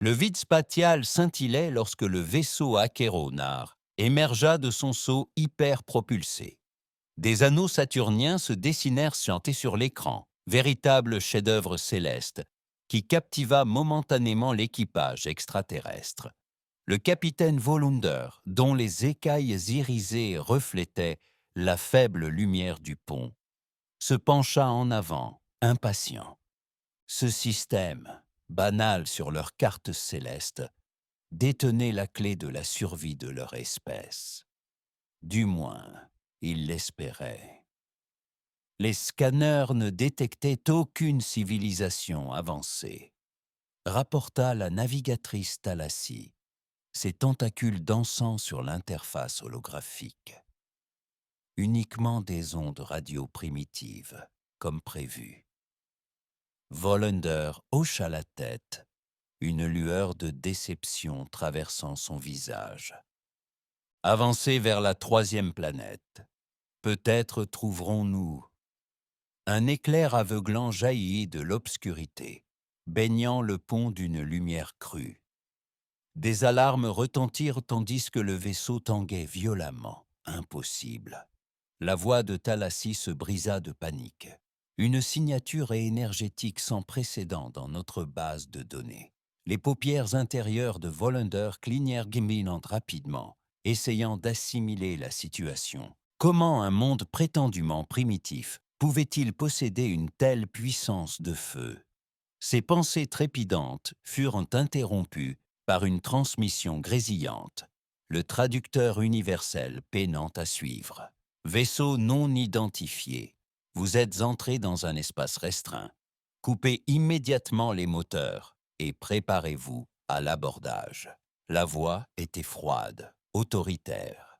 Le vide spatial scintillait lorsque le vaisseau Acheronar émergea de son seau hyper-propulsé. Des anneaux saturniens se dessinèrent chantés sur l'écran, véritable chef-d'œuvre céleste, qui captiva momentanément l'équipage extraterrestre. Le capitaine Volunder, dont les écailles irisées reflétaient la faible lumière du pont, se pencha en avant, impatient. Ce système, banal sur leur carte céleste, détenait la clé de la survie de leur espèce. Du moins, il l'espérait. Les scanners ne détectaient aucune civilisation avancée, rapporta la navigatrice Thalassie, ses tentacules dansant sur l'interface holographique. Uniquement des ondes radio primitives, comme prévu. Volander hocha la tête, une lueur de déception traversant son visage. Avancez vers la troisième planète. Peut-être trouverons-nous. Un éclair aveuglant jaillit de l'obscurité, baignant le pont d'une lumière crue. Des alarmes retentirent tandis que le vaisseau tanguait violemment. Impossible. La voix de Thalassie se brisa de panique. Une signature énergétique sans précédent dans notre base de données. Les paupières intérieures de Volander clignèrent gimminant rapidement, essayant d'assimiler la situation. Comment un monde prétendument primitif pouvait-il posséder une telle puissance de feu? Ses pensées trépidantes furent interrompues par une transmission grésillante, le traducteur universel peinant à suivre. Vaisseau non identifié. Vous êtes entré dans un espace restreint. Coupez immédiatement les moteurs et préparez-vous à l'abordage. La voix était froide, autoritaire.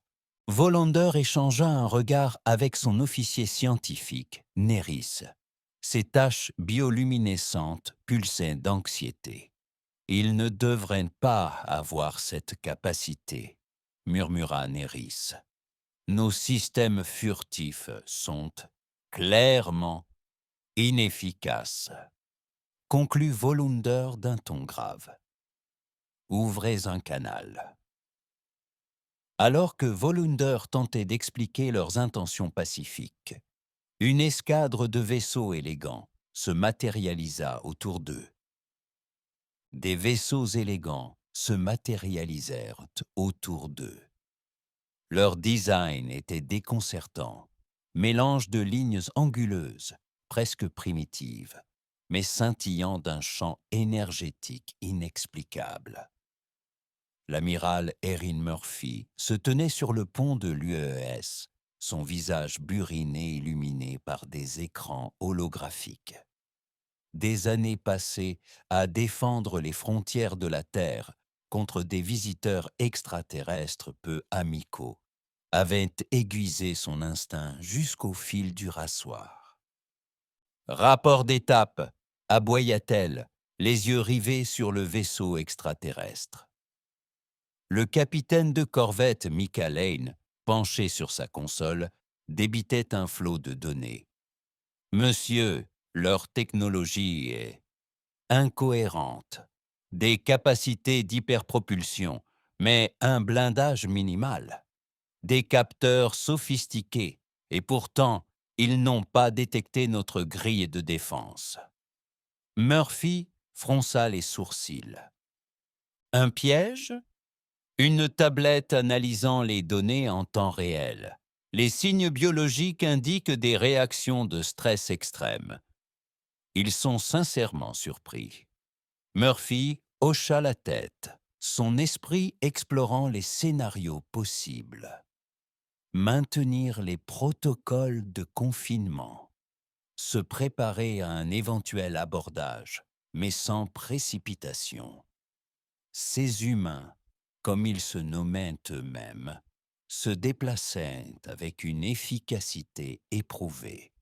Volander échangea un regard avec son officier scientifique, Néris. Ses taches bioluminescentes pulsaient d'anxiété. « Il ne devrait pas avoir cette capacité, » murmura Néris. « Nos systèmes furtifs sont clairement inefficaces, » conclut Volander d'un ton grave. « Ouvrez un canal. » Alors que Volander tentait d'expliquer leurs intentions pacifiques, une escadre de vaisseaux élégants se matérialisa autour d'eux. Des vaisseaux élégants se matérialisèrent autour d'eux. Leur design était déconcertant, mélange de lignes anguleuses, presque primitives, mais scintillant d'un champ énergétique inexplicable. L'amiral Erin Murphy se tenait sur le pont de l'UES, son visage buriné illuminé par des écrans holographiques. Des années passées à défendre les frontières de la Terre contre des visiteurs extraterrestres peu amicaux avaient aiguisé son instinct jusqu'au fil du rasoir. « Rapport d'étape !» aboya-t-elle, les yeux rivés sur le vaisseau extraterrestre. Le capitaine de corvette Mika Lane, penché sur sa console, débitait un flot de données. « Monsieur, leur technologie est incohérente. Des capacités d'hyperpropulsion, mais un blindage minimal. Des capteurs sophistiqués, et pourtant, ils n'ont pas détecté notre grille de défense. » Murphy fronça les sourcils. « Un piège ? Une tablette analysant les données en temps réel. Les signes biologiques indiquent des réactions de stress extrême. Ils sont sincèrement surpris. » Murphy hocha la tête, son esprit explorant les scénarios possibles. Maintenir les protocoles de confinement. Se préparer à un éventuel abordage, mais sans précipitation. Ces humains, comme ils se nommaient eux-mêmes, se déplaçaient avec une efficacité éprouvée.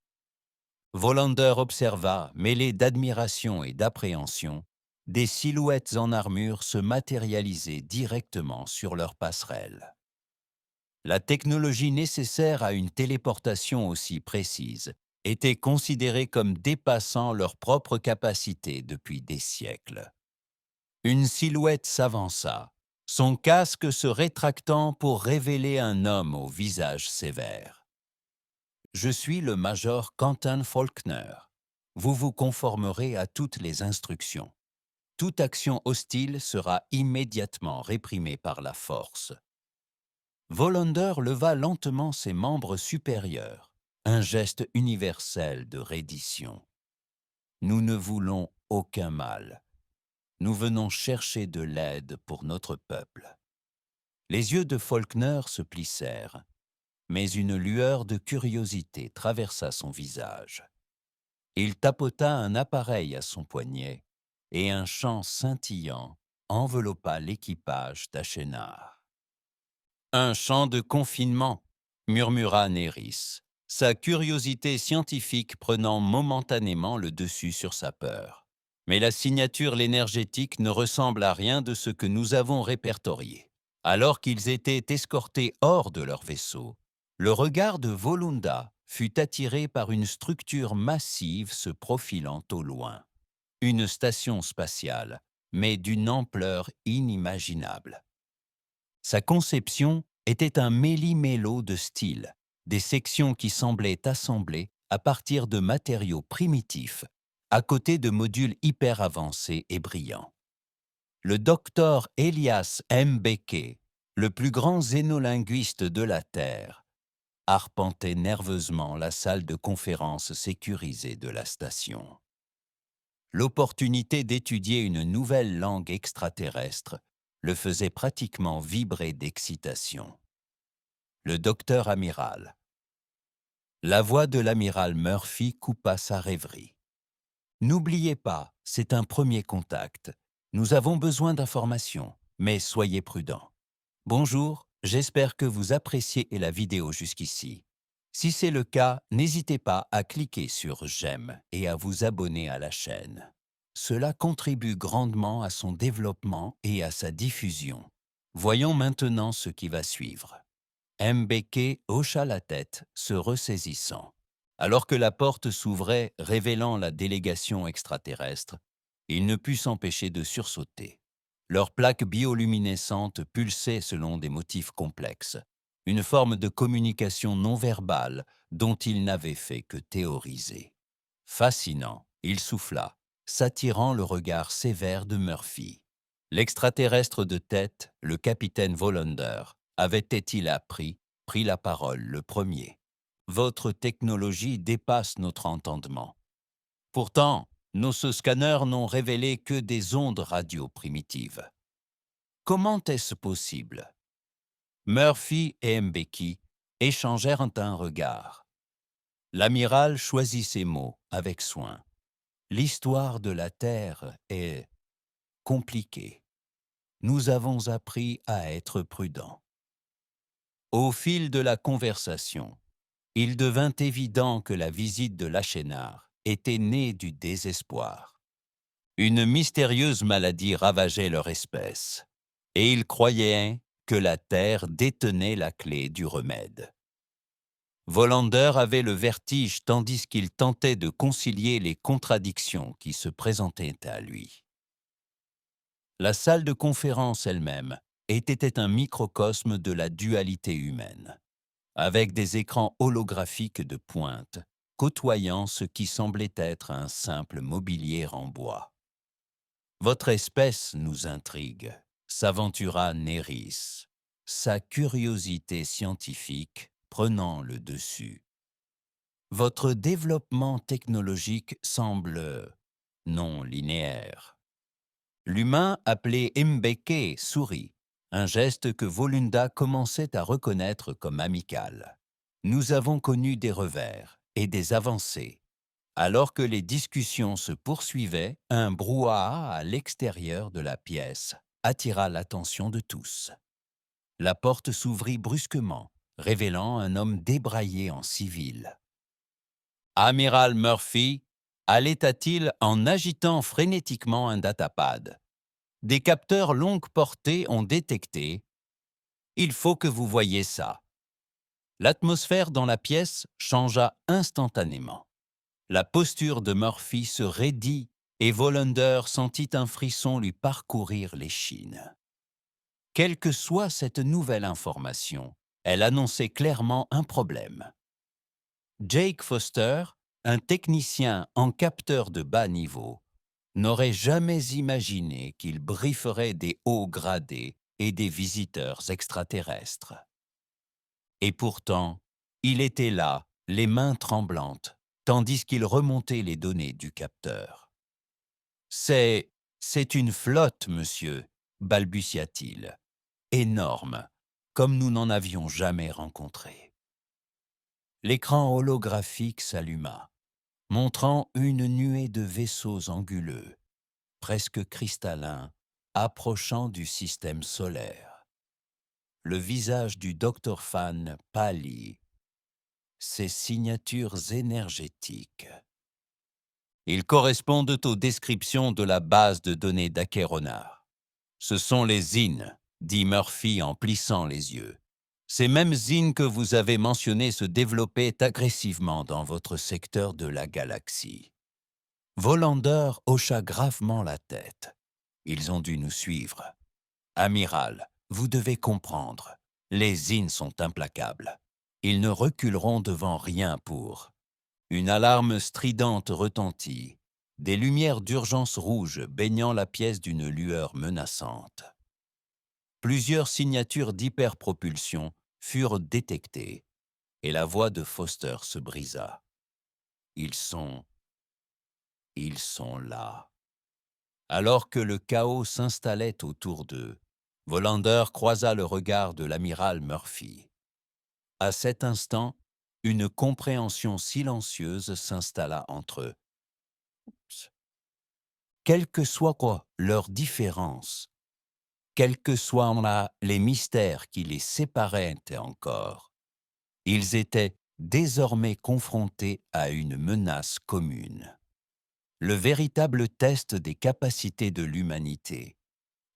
Volander observa, mêlé d'admiration et d'appréhension, des silhouettes en armure se matérialiser directement sur leur passerelle. La technologie nécessaire à une téléportation aussi précise était considérée comme dépassant leur propre capacité depuis des siècles. Une silhouette s'avança, son casque se rétractant pour révéler un homme au visage sévère. « Je suis le major Quentin Faulkner. Vous vous conformerez à toutes les instructions. Toute action hostile sera immédiatement réprimée par la force. » Volander leva lentement ses membres supérieurs, un geste universel de reddition. « Nous ne voulons aucun mal. Nous venons chercher de l'aide pour notre peuple. » Les yeux de Faulkner se plissèrent, mais une lueur de curiosité traversa son visage. Il tapota un appareil à son poignet et un champ scintillant enveloppa l'équipage d'Ashénar. « Un champ de confinement », murmura Néris, sa curiosité scientifique prenant momentanément le dessus sur sa peur. Mais la signature énergétique ne ressemble à rien de ce que nous avons répertorié. Alors qu'ils étaient escortés hors de leur vaisseau, le regard de Volunda fut attiré par une structure massive se profilant au loin. Une station spatiale, mais d'une ampleur inimaginable. Sa conception était un méli-mélo de styles, des sections qui semblaient assemblées à partir de matériaux primitifs, à côté de modules hyper avancés et brillants. Le docteur Elias Mbeke, le plus grand xénolinguiste de la Terre, arpentait nerveusement la salle de conférence sécurisée de la station. L'opportunité d'étudier une nouvelle langue extraterrestre le faisait pratiquement vibrer d'excitation. Le docteur amiral. La voix de l'amiral Murphy coupa sa rêverie. « N'oubliez pas, c'est un premier contact. Nous avons besoin d'informations, mais soyez prudents. Bonjour, j'espère que vous appréciez la vidéo jusqu'ici. Si c'est le cas, n'hésitez pas à cliquer sur « J'aime » et à vous abonner à la chaîne. Cela contribue grandement à son développement et à sa diffusion. Voyons maintenant ce qui va suivre. » Mbeke hocha la tête, se ressaisissant. Alors que la porte s'ouvrait, révélant la délégation extraterrestre, il ne put s'empêcher de sursauter. Leurs plaques bioluminescentes pulsaient selon des motifs complexes, une forme de communication non verbale dont il n'avait fait que théoriser. Fascinant, il souffla, s'attirant le regard sévère de Murphy. L'extraterrestre de tête, le capitaine Volander, avait-il pris la parole le premier. « Votre technologie dépasse notre entendement. Pourtant, nos scanners n'ont révélé que des ondes radio primitives. Comment est-ce possible ?» Murphy et Mbeki échangèrent un regard. L'amiral choisit ses mots avec soin. « L'histoire de la Terre est compliquée. Nous avons appris à être prudents. » Au fil de la conversation, il devint évident que la visite de l'Ashénar était née du désespoir. Une mystérieuse maladie ravageait leur espèce, et ils croyaient que la Terre détenait la clé du remède. Volander avait le vertige tandis qu'il tentait de concilier les contradictions qui se présentaient à lui. La salle de conférence elle-même était un microcosme de la dualité humaine, avec des écrans holographiques de pointe, côtoyant ce qui semblait être un simple mobilier en bois. « Votre espèce nous intrigue », s'aventura Néris, sa curiosité scientifique prenant le dessus. « Votre développement technologique semble non linéaire. » L'humain appelé Mbeke sourit, un geste que Volunda commençait à reconnaître comme amical. Nous avons connu des revers et des avancées. Alors que les discussions se poursuivaient, un brouhaha à l'extérieur de la pièce attira l'attention de tous. La porte s'ouvrit brusquement, révélant un homme débraillé en civil. « Amiral Murphy » allaita-t-il en agitant frénétiquement un datapad. « Des capteurs longue portée ont détecté. Il faut que vous voyiez ça. » L'atmosphère dans la pièce changea instantanément. La posture de Murphy se raidit et Volander sentit un frisson lui parcourir l'échine. Quelle que soit cette nouvelle information, elle annonçait clairement un problème. Jake Foster, un technicien en capteur de bas niveau, n'aurait jamais imaginé qu'il brieferait des hauts gradés et des visiteurs extraterrestres. Et pourtant, il était là, les mains tremblantes, tandis qu'il remontait les données du capteur. C'est une flotte, monsieur, balbutia-t-il. Énorme, comme nous n'en avions jamais rencontré. L'écran holographique s'alluma, montrant une nuée de vaisseaux anguleux, presque cristallins, approchant du système solaire. Le visage du docteur Fan pâlit, ses signatures énergétiques. Ils correspondent aux descriptions de la base de données d'Acheronard. Ce sont les zines, dit Murphy en plissant les yeux. Ces mêmes zines que vous avez mentionnées se développaient agressivement dans votre secteur de la galaxie. Volander hocha gravement la tête. Ils ont dû nous suivre. Amiral, vous devez comprendre. Les zines sont implacables. Ils ne reculeront devant rien pour. Une alarme stridente retentit. Des lumières d'urgence rouges baignant la pièce d'une lueur menaçante. Plusieurs signatures d'hyperpropulsion furent détectées et la voix de Foster se brisa. Ils sont là. Alors que le chaos s'installait autour d'eux, Volander croisa le regard de l'amiral Murphy. À cet instant, une compréhension silencieuse s'installa entre eux. Quelle que soit leur différence, quels que soient là les mystères qui les séparaient encore, ils étaient désormais confrontés à une menace commune. Le véritable test des capacités de l'humanité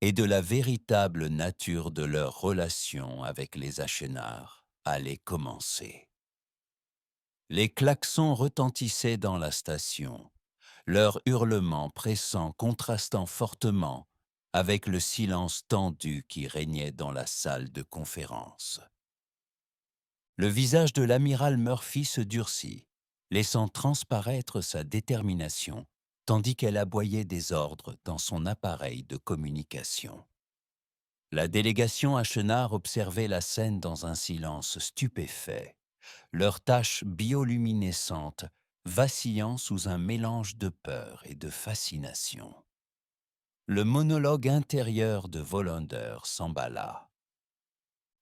et de la véritable nature de leur relation avec les Achénards allait commencer. Les klaxons retentissaient dans la station, leurs hurlements pressants contrastant fortement avec le silence tendu qui régnait dans la salle de conférence. Le visage de l'amiral Murphy se durcit, laissant transparaître sa détermination, tandis qu'elle aboyait des ordres dans son appareil de communication. La délégation Achenard observait la scène dans un silence stupéfait, leurs taches bioluminescentes vacillant sous un mélange de peur et de fascination. Le monologue intérieur de Volander s'emballa.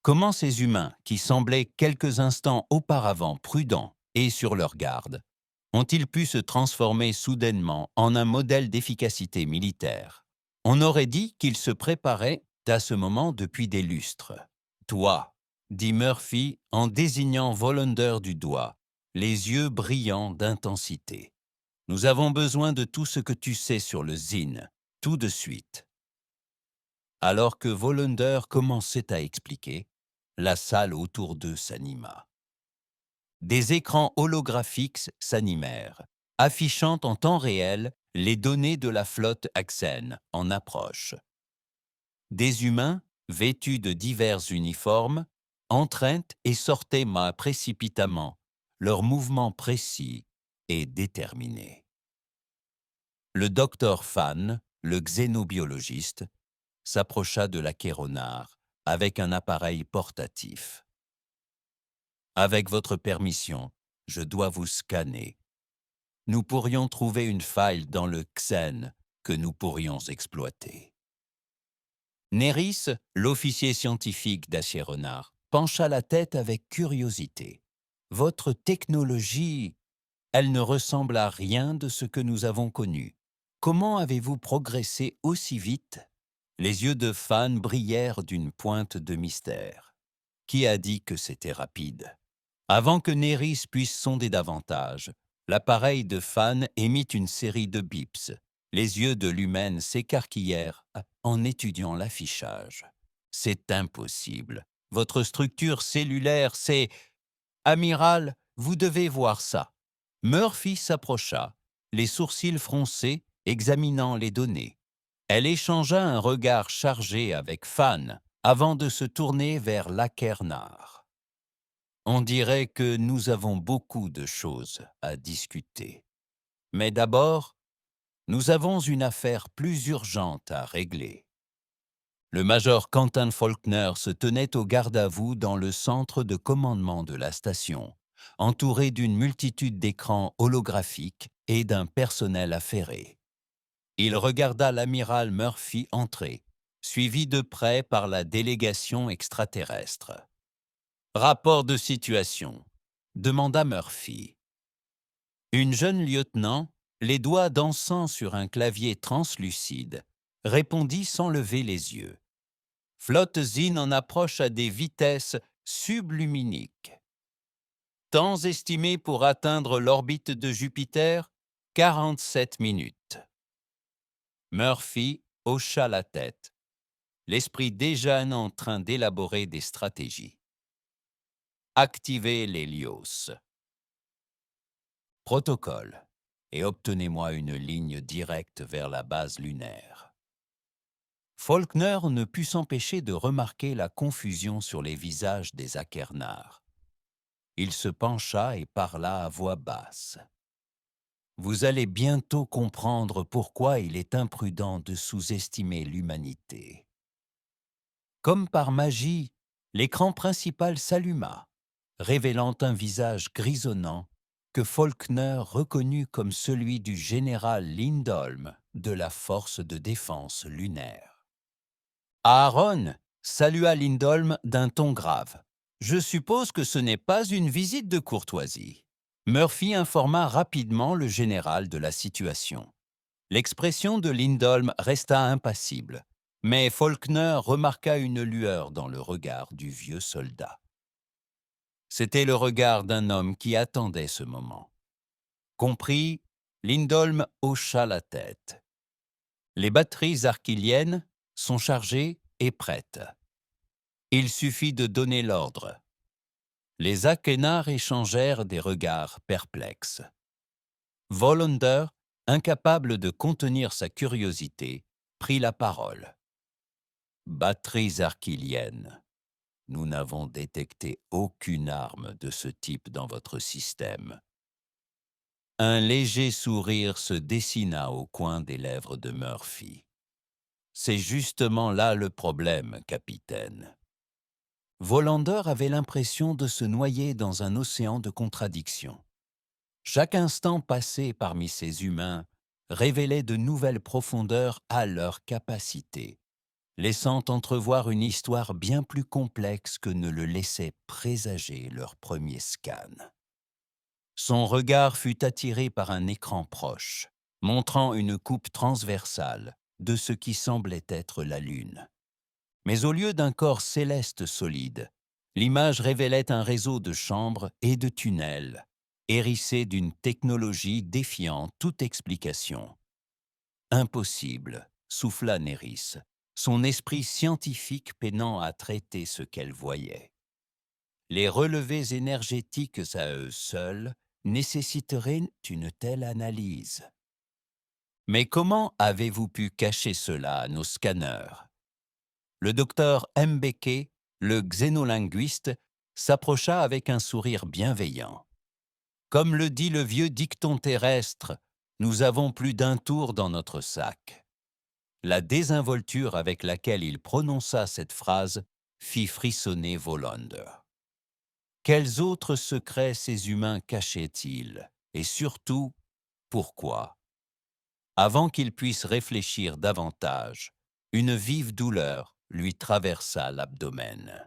Comment ces humains, qui semblaient quelques instants auparavant prudents et sur leur garde, ont-ils pu se transformer soudainement en un modèle d'efficacité militaire? On aurait dit qu'ils se préparaient à ce moment depuis des lustres. « Toi », dit Murphy en désignant Volander du doigt, les yeux brillants d'intensité. « Nous avons besoin de tout ce que tu sais sur le Zine, tout de suite. » Alors que Volander commençait à expliquer, la salle autour d'eux s'anima. Des écrans holographiques s'animèrent, affichant en temps réel les données de la flotte Axène en approche. Des humains, vêtus de divers uniformes, entraient et sortaient précipitamment, leurs mouvements précis et déterminés. Le docteur Fan, le xénobiologiste, s'approcha de l'Acheronard avec un appareil portatif. « Avec votre permission, je dois vous scanner. Nous pourrions trouver une faille dans le Xène que nous pourrions exploiter. » Néris, l'officier scientifique d'Achéronard, pencha la tête avec curiosité. « Votre technologie, elle ne ressemble à rien de ce que nous avons connu. Comment avez-vous progressé aussi vite ?» Les yeux de Fan brillèrent d'une pointe de mystère. Qui a dit que c'était rapide? Avant que Néris puisse sonder davantage, l'appareil de Fan émit une série de bips. Les yeux de l'humaine s'écarquillèrent en étudiant l'affichage. « C'est impossible. Votre structure cellulaire, c'est... Amiral, vous devez voir ça. » Murphy s'approcha, les sourcils froncés examinant les données. Elle échangea un regard chargé avec Fan avant de se tourner vers Laquernard. On dirait que nous avons beaucoup de choses à discuter. Mais d'abord, nous avons une affaire plus urgente à régler. Le major Quentin Faulkner se tenait au garde-à-vous dans le centre de commandement de la station, entouré d'une multitude d'écrans holographiques et d'un personnel affairé. Il regarda l'amiral Murphy entrer, suivi de près par la délégation extraterrestre. « Rapport de situation », demanda Murphy. Une jeune lieutenant, les doigts dansant sur un clavier translucide, répondit sans lever les yeux. « Flotte Zine en approche à des vitesses subluminiques. Temps estimé pour atteindre l'orbite de Jupiter, 47 minutes. » Murphy hocha la tête, l'esprit déjà en train d'élaborer des stratégies. Activez l'Hélios. Protocole, et obtenez-moi une ligne directe vers la base lunaire. Faulkner ne put s'empêcher de remarquer la confusion sur les visages des Aquernards. Il se pencha et parla à voix basse. « Vous allez bientôt comprendre pourquoi il est imprudent de sous-estimer l'humanité. » Comme par magie, l'écran principal s'alluma, révélant un visage grisonnant que Faulkner reconnut comme celui du général Lindholm de la force de défense lunaire. Aaron salua Lindholm d'un ton grave. « Je suppose que ce n'est pas une visite de courtoisie. » Murphy informa rapidement le général de la situation. L'expression de Lindholm resta impassible, mais Faulkner remarqua une lueur dans le regard du vieux soldat. C'était le regard d'un homme qui attendait ce moment. Compris, Lindholm hocha la tête. Les batteries arquiliennes sont chargées et prêtes. Il suffit de donner l'ordre. Les Aquenards échangèrent des regards perplexes. Volander, incapable de contenir sa curiosité, prit la parole. « Batteries arquiliennes. Nous n'avons détecté aucune arme de ce type dans votre système. » Un léger sourire se dessina au coin des lèvres de Murphy. « C'est justement là le problème, capitaine. » Volander avait l'impression de se noyer dans un océan de contradictions. Chaque instant passé parmi ces humains révélait de nouvelles profondeurs à leur capacité, laissant entrevoir une histoire bien plus complexe que ne le laissait présager leur premier scan. Son regard fut attiré par un écran proche, montrant une coupe transversale de ce qui semblait être la Lune. Mais au lieu d'un corps céleste solide, l'image révélait un réseau de chambres et de tunnels, hérissés d'une technologie défiant toute explication. « Impossible », souffla Néris, son esprit scientifique peinant à traiter ce qu'elle voyait. Les relevés énergétiques à eux seuls nécessiteraient une telle analyse. Mais comment avez-vous pu cacher cela à nos scanners? Le docteur Mbeke, le xénolinguiste, s'approcha avec un sourire bienveillant. Comme le dit le vieux dicton terrestre, nous avons plus d'un tour dans notre sac. La désinvolture avec laquelle il prononça cette phrase fit frissonner Volander. Quels autres secrets ces humains cachaient-ils? Et surtout, pourquoi? Avant qu'il puisse réfléchir davantage, une vive douleur lui traversa l'abdomen.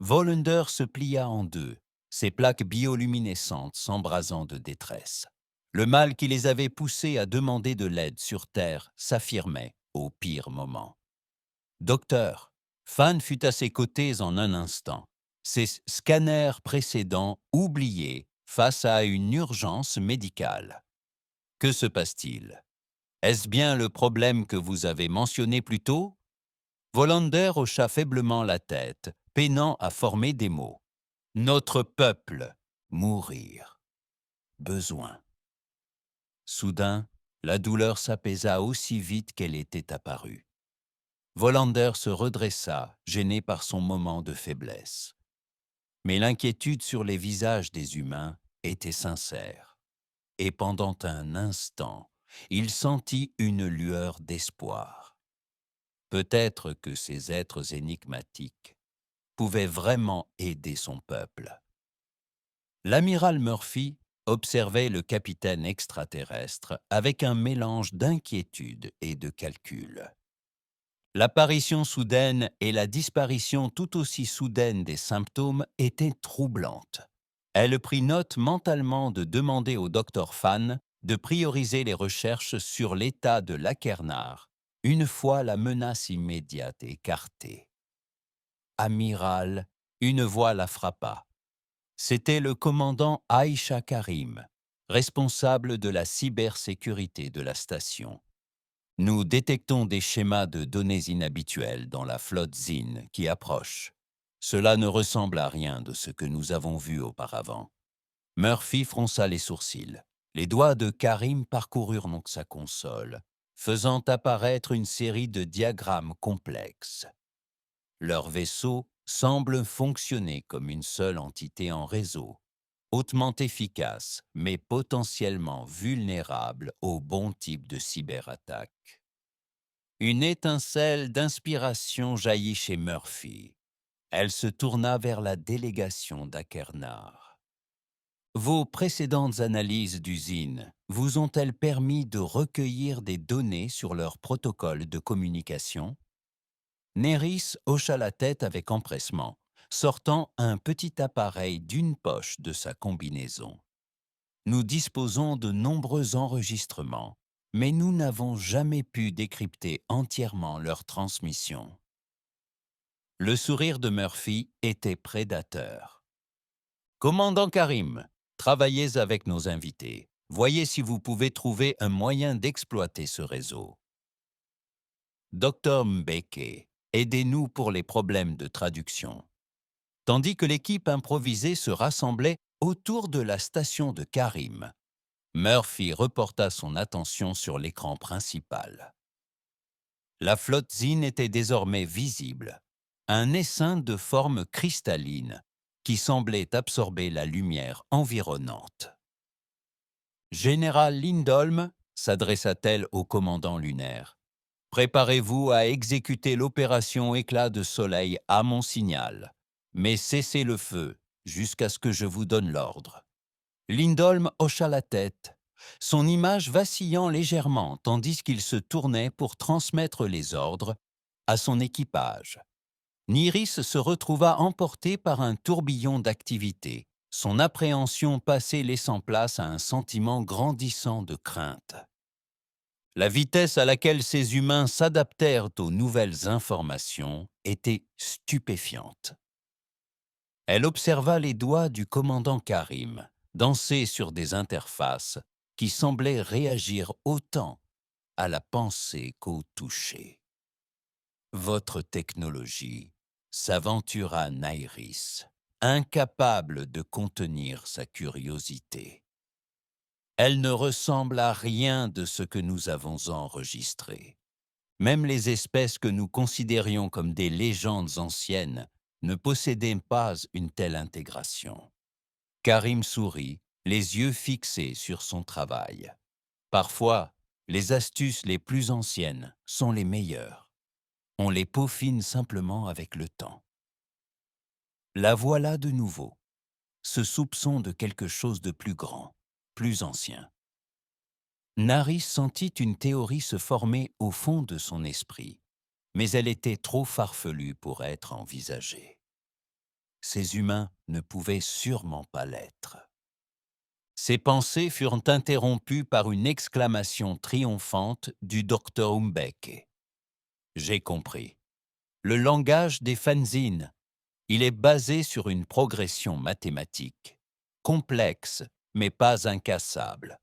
Volander se plia en deux, ses plaques bioluminescentes s'embrasant de détresse. Le mal qui les avait poussés à demander de l'aide sur Terre s'affirmait au pire moment. « Docteur », Fan fut à ses côtés en un instant, ses scanners précédents oubliés face à une urgence médicale. « Que se passe-t-il? Est-ce bien le problème que vous avez mentionné plus tôt ?» Volander hocha faiblement la tête, peinant à former des mots. « Notre peuple, mourir. Besoin. » Soudain, La douleur s'apaisa aussi vite qu'elle était apparue. Volander se redressa, gêné par son moment de faiblesse. Mais l'inquiétude sur les visages des humains était sincère. Et pendant un instant, il sentit une lueur d'espoir. Peut-être que ces êtres énigmatiques pouvaient vraiment aider son peuple. L'amiral Murphy observait le capitaine extraterrestre avec un mélange d'inquiétude et de calcul. L'apparition soudaine et la disparition tout aussi soudaine des symptômes étaient troublantes. Elle prit note mentalement de demander au docteur Fan de prioriser les recherches sur l'état de l'Aquernar, une fois la menace immédiate écartée. Amiral, une voix la frappa. C'était le commandant Aïcha Karim, responsable de la cybersécurité de la station. Nous détectons des schémas de données inhabituels dans la flotte Zine qui approche. Cela ne ressemble à rien de ce que nous avons vu auparavant. Murphy fronça les sourcils. Les doigts de Karim parcoururent donc sa console, faisant apparaître une série de diagrammes complexes. Leur vaisseau semble fonctionner comme une seule entité en réseau, hautement efficace, mais potentiellement vulnérable au bon type de cyberattaque. Une étincelle d'inspiration jaillit chez Murphy. Elle se tourna vers la délégation d'Aquernar. Vos précédentes analyses d'usine vous ont-elles permis de recueillir des données sur leur protocole de communication? Néris hocha la tête avec empressement, sortant un petit appareil d'une poche de sa combinaison. Nous disposons de nombreux enregistrements, mais nous n'avons jamais pu décrypter entièrement leur transmission. Le sourire de Murphy était prédateur. Commandant Karim, travaillez avec nos invités. Voyez si vous pouvez trouver un moyen d'exploiter ce réseau. Dr Mbeke, aidez-nous pour les problèmes de traduction. Tandis que l'équipe improvisée se rassemblait autour de la station de Karim, Murphy reporta son attention sur l'écran principal. La flotte Zine était désormais visible, un essaim de forme cristalline qui semblait absorber la lumière environnante. Général Lindholm, s'adressa-t-elle au commandant lunaire, préparez-vous à exécuter l'opération éclat de soleil à mon signal, mais cessez le feu jusqu'à ce que je vous donne l'ordre. Lindholm hocha la tête, son image vacillant légèrement tandis qu'il se tournait pour transmettre les ordres à son équipage. Nyris se retrouva emporté par un tourbillon d'activité, son appréhension passée laissant place à un sentiment grandissant de crainte. La vitesse à laquelle ces humains s'adaptèrent aux nouvelles informations était stupéfiante. Elle observa les doigts du commandant Karim danser sur des interfaces qui semblaient réagir autant à la pensée qu'au toucher. Votre technologie, s'aventura Nairis, incapable de contenir sa curiosité. Elle ne ressemble à rien de ce que nous avons enregistré. Même les espèces que nous considérions comme des légendes anciennes ne possédaient pas une telle intégration. Karim sourit, les yeux fixés sur son travail. Parfois, les astuces les plus anciennes sont les meilleures. On les peaufine simplement avec le temps. La voilà de nouveau, ce soupçon de quelque chose de plus grand, plus ancien. Naris sentit une théorie se former au fond de son esprit, mais elle était trop farfelue pour être envisagée. Ces humains ne pouvaient sûrement pas l'être. Ses pensées furent interrompues par une exclamation triomphante du docteur Mbeke. « J'ai compris. Le langage des fanzines, il est basé sur une progression mathématique, complexe mais pas incassable. »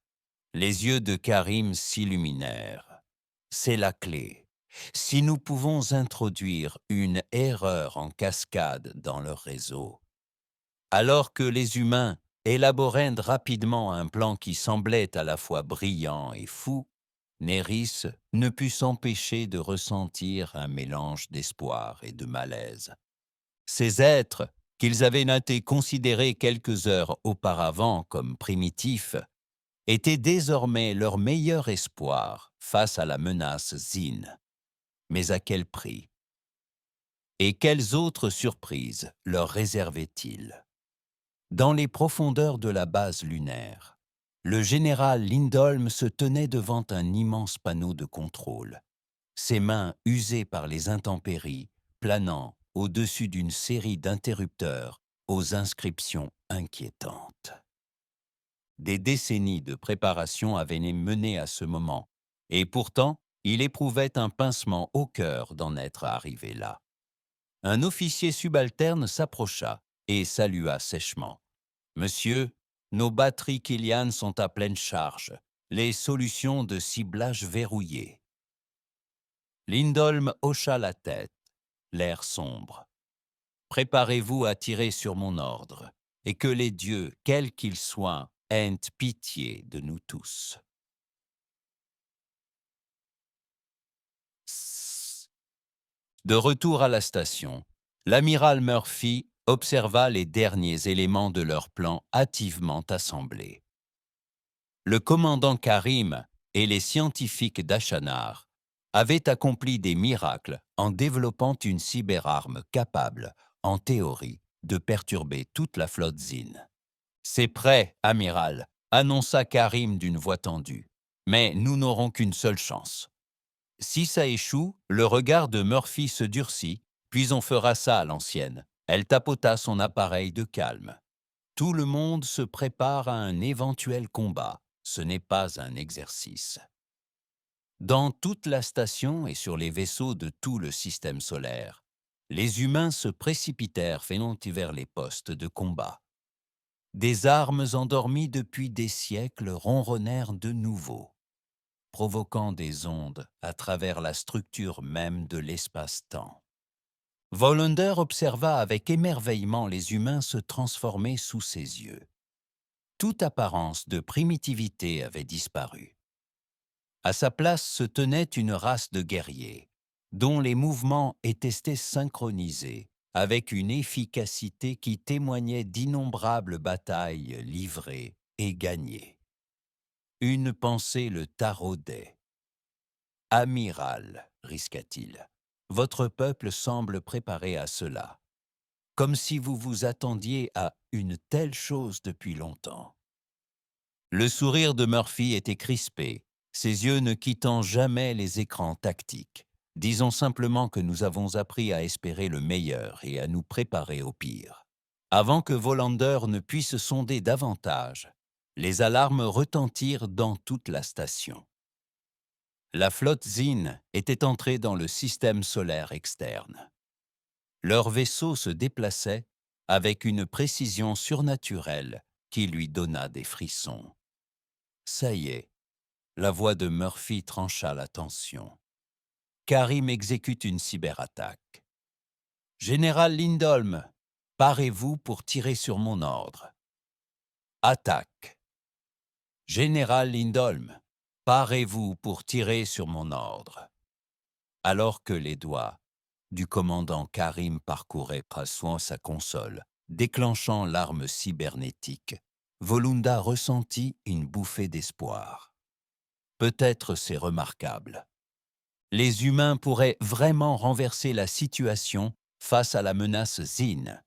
Les yeux de Karim s'illuminèrent. C'est la clé. Si nous pouvons introduire une erreur en cascade dans leur réseau, alors que les humains élaboraient rapidement un plan qui semblait à la fois brillant et fou, Néris ne put s'empêcher de ressentir un mélange d'espoir et de malaise. Ces êtres, qu'ils avaient été considérés quelques heures auparavant comme primitifs, étaient désormais leur meilleur espoir face à la menace Zin. Mais à quel prix? Et quelles autres surprises leur réservait-il? Dans les profondeurs de la base lunaire, le général Lindholm se tenait devant un immense panneau de contrôle, ses mains usées par les intempéries, planant au-dessus d'une série d'interrupteurs aux inscriptions inquiétantes. Des décennies de préparation avaient mené à ce moment, et pourtant, il éprouvait un pincement au cœur d'en être arrivé là. Un officier subalterne s'approcha et salua sèchement. « Monsieur, nos batteries Kilian sont à pleine charge, les solutions de ciblage verrouillées. » Lindholm hocha la tête, l'air sombre. « Préparez-vous à tirer sur mon ordre, et que les dieux, quels qu'ils soient, aient pitié de nous tous. » De retour à la station, l'amiral Murphy observa les derniers éléments de leur plan hâtivement assemblés. Le commandant Karim et les scientifiques d'Achanar avaient accompli des miracles en développant une cyberarme capable, en théorie, de perturber toute la flotte Zin. « C'est prêt, amiral », annonça Karim d'une voix tendue. « Mais nous n'aurons qu'une seule chance. Si ça échoue, le regard de Murphy se durcit, puis on fera ça à l'ancienne. » Elle tapota son appareil de calme. « Tout le monde se prépare à un éventuel combat. Ce n'est pas un exercice. » Dans toute la station et sur les vaisseaux de tout le système solaire, les humains se précipitèrent vers les postes de combat. Des armes endormies depuis des siècles ronronnèrent de nouveau, provoquant des ondes à travers la structure même de l'espace-temps. Volander observa avec émerveillement les humains se transformer sous ses yeux. Toute apparence de primitivité avait disparu. À sa place se tenait une race de guerriers, dont les mouvements étaient synchronisés, avec une efficacité qui témoignait d'innombrables batailles livrées et gagnées. Une pensée le taraudait. « Amiral, risqua-t-il, votre peuple semble préparé à cela, comme si vous vous attendiez à une telle chose depuis longtemps. » Le sourire de Murphy était crispé, ses yeux ne quittant jamais les écrans tactiques. « Disons simplement que nous avons appris à espérer le meilleur et à nous préparer au pire. » Avant que Volander ne puisse sonder davantage, les alarmes retentirent dans toute la station. La flotte Zin était entrée dans le système solaire externe. Leur vaisseau se déplaçait avec une précision surnaturelle qui lui donna des frissons. Ça y est, la voix de Murphy trancha la tension. Karim exécute une cyberattaque. « Général Lindholm, parez-vous pour tirer sur mon ordre. » Attaque. « Général Lindholm, parez-vous pour tirer sur mon ordre. » Alors que les doigts du commandant Karim parcouraient presque sa console, déclenchant l'arme cybernétique, Volunda ressentit une bouffée d'espoir. Peut-être c'est remarquable. Les humains pourraient vraiment renverser la situation face à la menace Zin.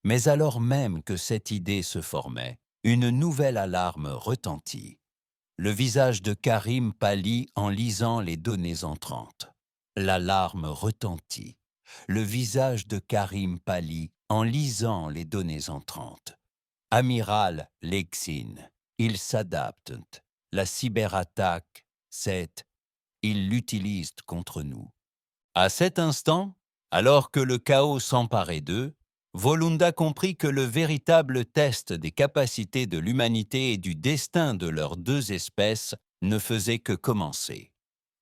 Mais alors même que cette idée se formait, une nouvelle alarme retentit. Le visage de Karim pâlit en lisant les données entrantes. L'alarme retentit. Le visage de Karim pâlit en lisant les données entrantes. « Amiral Lexin, il s'adapte. La cyberattaque, c'est... ils l'utilisent contre nous. » À cet instant, alors que le chaos s'emparait d'eux, Volunda comprit que le véritable test des capacités de l'humanité et du destin de leurs deux espèces ne faisait que commencer.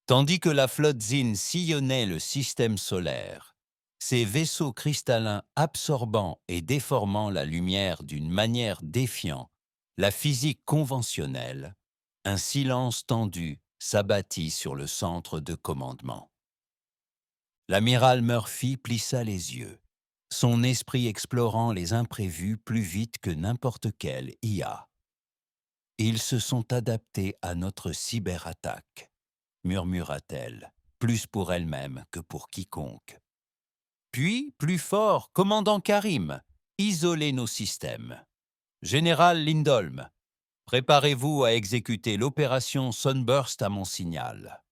Tandis que la flotte Zin sillonnait le système solaire, ses vaisseaux cristallins absorbant et déformant la lumière d'une manière défiant la physique conventionnelle, un silence tendu s'abattit sur le centre de commandement. L'amiral Murphy plissa les yeux, son esprit explorant les imprévus plus vite que n'importe quel IA. Ils se sont adaptés à notre cyberattaque, murmura-t-elle, plus pour elle-même que pour quiconque. Puis, plus fort, commandant Karim, isolez nos systèmes. Général Lindholm, préparez-vous à exécuter l'opération Sunburst à mon signal.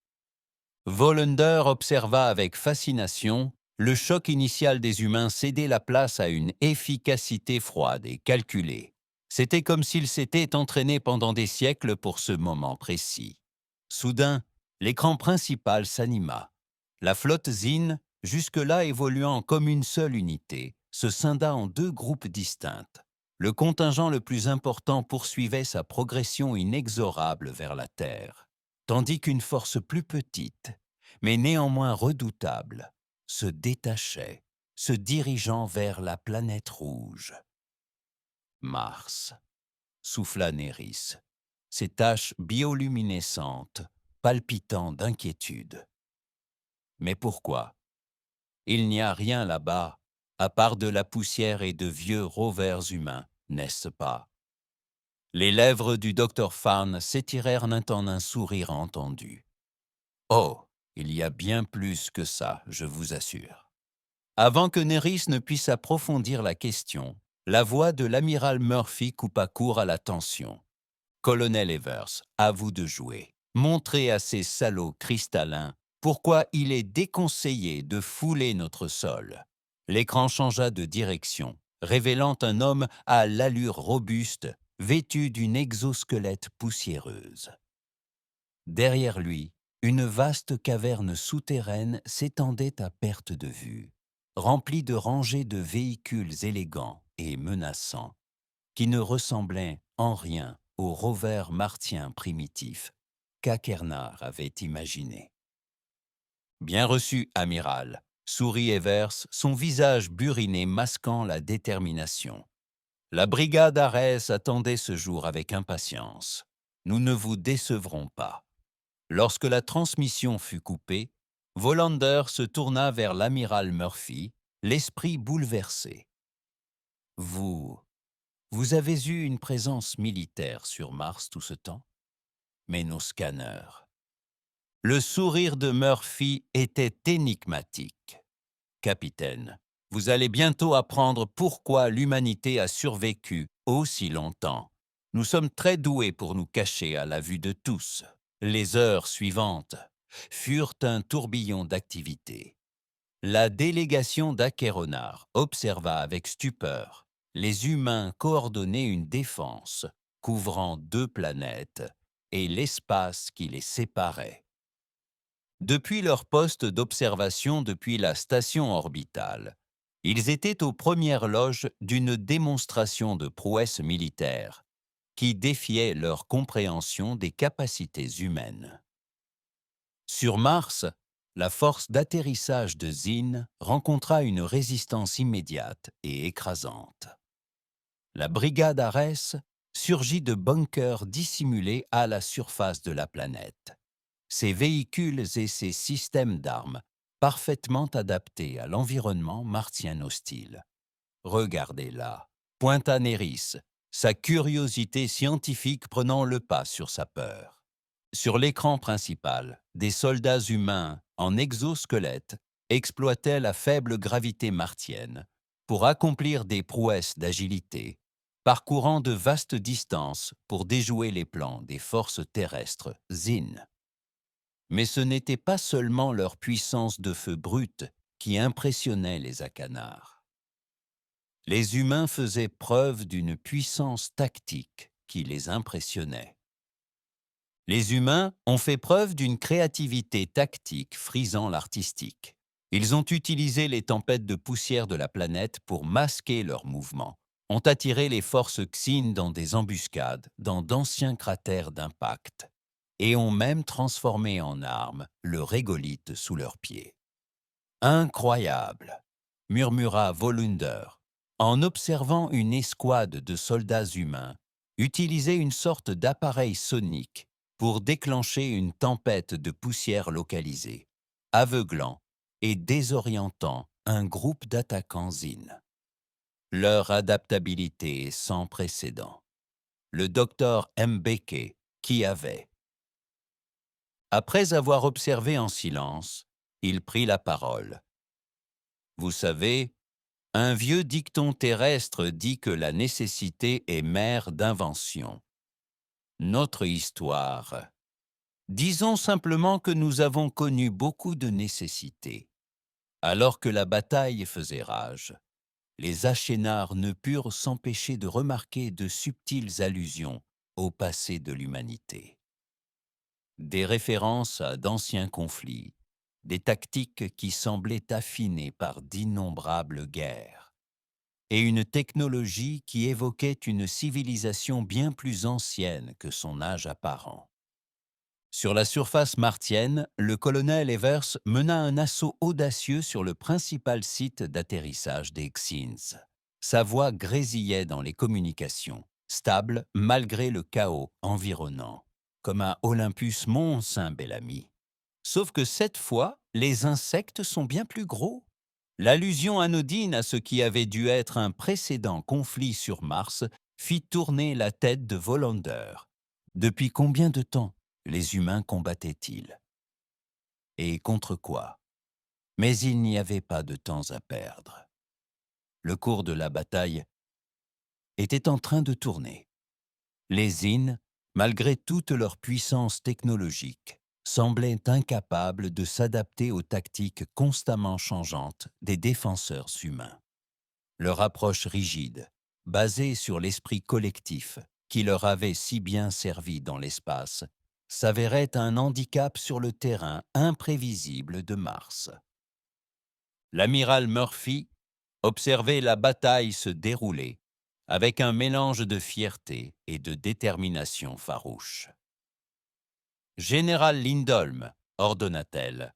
Volander observa avec fascination le choc initial des humains céder la place à une efficacité froide et calculée. C'était comme s'ils s'étaient entraînés pendant des siècles pour ce moment précis. Soudain, l'écran principal s'anima. La flotte Zin, jusque-là évoluant comme une seule unité, se scinda en deux groupes distincts. Le contingent le plus important poursuivait sa progression inexorable vers la Terre, tandis qu'une force plus petite, mais néanmoins redoutable, se détachait, se dirigeant vers la planète rouge. Mars, souffla Néris, ses taches bioluminescentes, palpitant d'inquiétude. Mais pourquoi? Il n'y a rien là-bas, à part de la poussière et de vieux rovers humains, n'est-ce pas? Les lèvres du docteur Farn s'étirèrent en un sourire entendu. Oh, il y a bien plus que ça, je vous assure. Avant que Néris ne puisse approfondir la question, la voix de l'amiral Murphy coupa court à la tension. Colonel Evers, à vous de jouer. Montrez à ces salauds cristallins pourquoi il est déconseillé de fouler notre sol. L'écran changea de direction, révélant un homme à l'allure robuste, vêtu d'une exosquelette poussiéreuse. Derrière lui, une vaste caverne souterraine s'étendait à perte de vue, remplie de rangées de véhicules élégants et menaçants, qui ne ressemblaient en rien aux rovers martiens primitifs qu'Akernar avait imaginés. « Bien reçu, amiral », sourit Evers, son visage buriné masquant la détermination. La brigade Arès attendait ce jour avec impatience. Nous ne vous décevrons pas. Lorsque la transmission fut coupée, Volander se tourna vers l'amiral Murphy, l'esprit bouleversé. « Vous avez eu une présence militaire sur Mars tout ce temps? Mais nos scanners... » Le sourire de Murphy était énigmatique. « Capitaine, vous allez bientôt apprendre pourquoi l'humanité a survécu aussi longtemps. Nous sommes très doués pour nous cacher à la vue de tous. » Les heures suivantes furent un tourbillon d'activités. La délégation d'Acheronar observa avec stupeur les humains coordonner une défense couvrant deux planètes et l'espace qui les séparait. Depuis leur poste d'observation depuis la station orbitale, ils étaient aux premières loges d'une démonstration de prouesse militaire qui défiait leur compréhension des capacités humaines. Sur Mars, la force d'atterrissage de Zin rencontra une résistance immédiate et écrasante. La brigade Arès surgit de bunkers dissimulés à la surface de la planète. Ses véhicules et ses systèmes d'armes parfaitement adaptés à l'environnement martien hostile. Regardez-la, pointa Néris, sa curiosité scientifique prenant le pas sur sa peur. Sur l'écran principal, des soldats humains en exosquelette exploitaient la faible gravité martienne pour accomplir des prouesses d'agilité, parcourant de vastes distances pour déjouer les plans des forces terrestres Zin. Mais ce n'était pas seulement leur puissance de feu brute qui impressionnait les Akanars. Les humains faisaient preuve d'une puissance tactique qui les impressionnait. Les humains ont fait preuve d'une créativité tactique frisant l'artistique. Ils ont utilisé les tempêtes de poussière de la planète pour masquer leurs mouvements, ont attiré les forces Xin dans des embuscades, dans d'anciens cratères d'impact, et ont même transformé en armes le régolithe sous leurs pieds. « Incroyable !» murmura Volander, en observant une escouade de soldats humains utiliser une sorte d'appareil sonique pour déclencher une tempête de poussière localisée, aveuglant et désorientant un groupe d'attaquants Zin. Leur adaptabilité est sans précédent. Le docteur Mbeke, qui avait. Après avoir observé en silence, il prit la parole. Vous savez, un vieux dicton terrestre dit que la nécessité est mère d'invention. Notre histoire. Disons simplement que nous avons connu beaucoup de nécessités. Alors que la bataille faisait rage, les Achénards ne purent s'empêcher de remarquer de subtiles allusions au passé de l'humanité. Des références à d'anciens conflits, des tactiques qui semblaient affinées par d'innombrables guerres, et une technologie qui évoquait une civilisation bien plus ancienne que son âge apparent. Sur la surface martienne, le colonel Evers mena un assaut audacieux sur le principal site d'atterrissage des Xins. Sa voix grésillait dans les communications, stable malgré le chaos environnant, comme à Olympus Mont Saint-Bellamy. Sauf que cette fois, les insectes sont bien plus gros. L'allusion anodine à ce qui avait dû être un précédent conflit sur Mars fit tourner la tête de Volander. Depuis combien de temps les humains combattaient-ils? Et contre quoi? Mais il n'y avait pas de temps à perdre. Le cours de la bataille était en train de tourner. Les Zin, malgré toute leur puissance technologique, semblaient incapables de s'adapter aux tactiques constamment changeantes des défenseurs humains. Leur approche rigide, basée sur l'esprit collectif qui leur avait si bien servi dans l'espace, s'avérait un handicap sur le terrain imprévisible de Mars. L'amiral Murphy observait la bataille se dérouler avec un mélange de fierté et de détermination farouche. « Général Lindholm, ordonna-t-elle,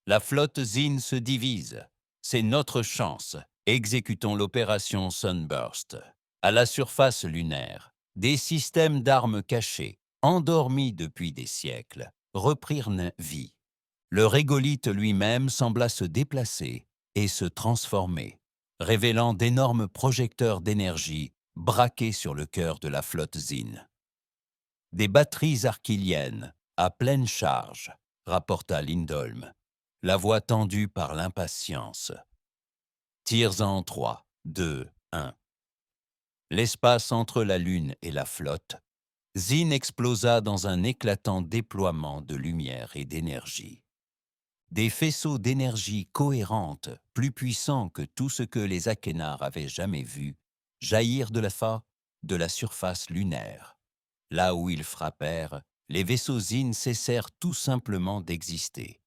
la flotte Zin se divise. C'est notre chance. Exécutons l'opération Sunburst. À la surface lunaire, des systèmes d'armes cachés, endormis depuis des siècles, reprirent vie. Le régolithe lui-même sembla se déplacer et se transformer, révélant d'énormes projecteurs d'énergie braqués sur le cœur de la flotte Zin. Des batteries arquiliennes, à pleine charge, rapporta Lindholm, la voix tendue par l'impatience. Tirs en 3, 2, 1. L'espace entre la Lune et la flotte, Zin explosa dans un éclatant déploiement de lumière et d'énergie. Des faisceaux d'énergie cohérente, plus puissants que tout ce que les Achénards avaient jamais vu, jaillirent de la surface lunaire. Là où ils frappèrent, les vaisseaux Zin cessèrent tout simplement d'exister,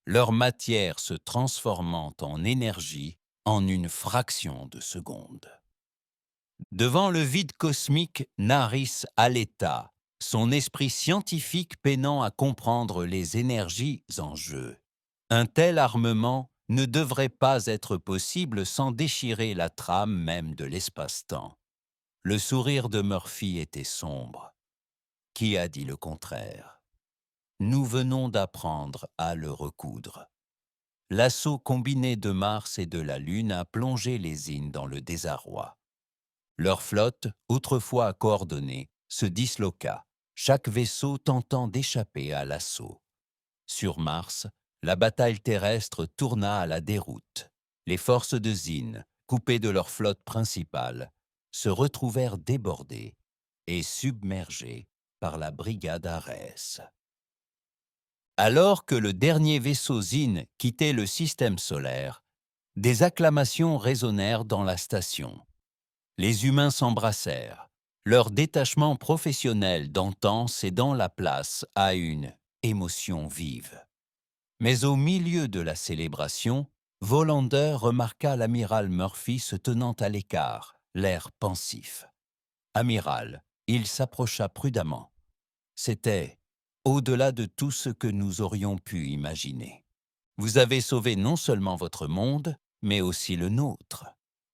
leur matière se transformant en énergie en une fraction de seconde. Devant le vide cosmique, Naris haleta, son esprit scientifique peinant à comprendre les énergies en jeu. Un tel armement ne devrait pas être possible sans déchirer la trame même de l'espace-temps. Le sourire de Murphy était sombre. Qui a dit le contraire? Nous venons d'apprendre à le recoudre. L'assaut combiné de Mars et de la Lune a plongé les Zin dans le désarroi. Leur flotte, autrefois coordonnée, se disloqua, chaque vaisseau tentant d'échapper à l'assaut. Sur Mars, la bataille terrestre tourna à la déroute. Les forces de Zin, coupées de leur flotte principale, se retrouvèrent débordées et submergées par la brigade Arès. Alors que le dernier vaisseau Zin quittait le système solaire, des acclamations résonnèrent dans la station. Les humains s'embrassèrent, leur détachement professionnel d'antan cédant la place à une émotion vive. Mais au milieu de la célébration, Volander remarqua l'amiral Murphy se tenant à l'écart, l'air pensif. « Amiral », il s'approcha prudemment. C'était au-delà de tout ce que nous aurions pu imaginer. Vous avez sauvé non seulement votre monde, mais aussi le nôtre.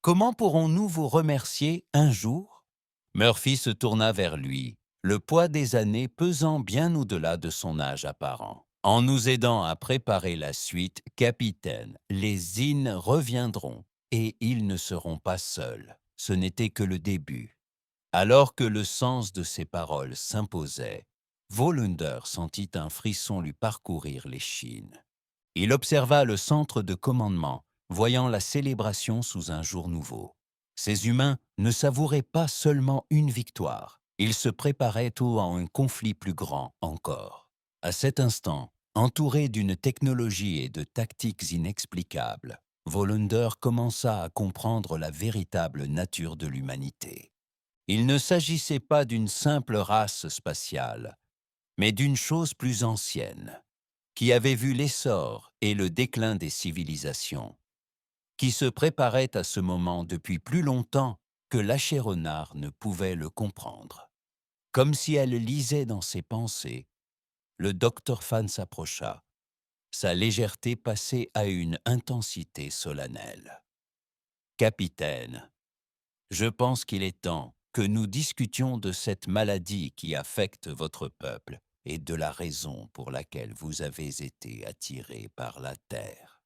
Comment pourrons-nous vous remercier un jour? Murphy se tourna vers lui, le poids des années pesant bien au-delà de son âge apparent. En nous aidant à préparer la suite, capitaine, les Zin reviendront, et ils ne seront pas seuls. Ce n'était que le début. Alors que le sens de ces paroles s'imposait, Volunder sentit un frisson lui parcourir l'échine. Il observa le centre de commandement, voyant la célébration sous un jour nouveau. Ces humains ne savouraient pas seulement une victoire, ils se préparaient à un conflit plus grand encore. À cet instant, entouré d'une technologie et de tactiques inexplicables, Volunder commença à comprendre la véritable nature de l'humanité. Il ne s'agissait pas d'une simple race spatiale, mais d'une chose plus ancienne, qui avait vu l'essor et le déclin des civilisations, qui se préparait à ce moment depuis plus longtemps que l'Achéronard ne pouvait le comprendre. Comme si elle lisait dans ses pensées, le docteur Fan s'approcha, sa légèreté passée à une intensité solennelle. « Capitaine, je pense qu'il est temps que nous discutions de cette maladie qui affecte votre peuple et de la raison pour laquelle vous avez été attiré par la terre. »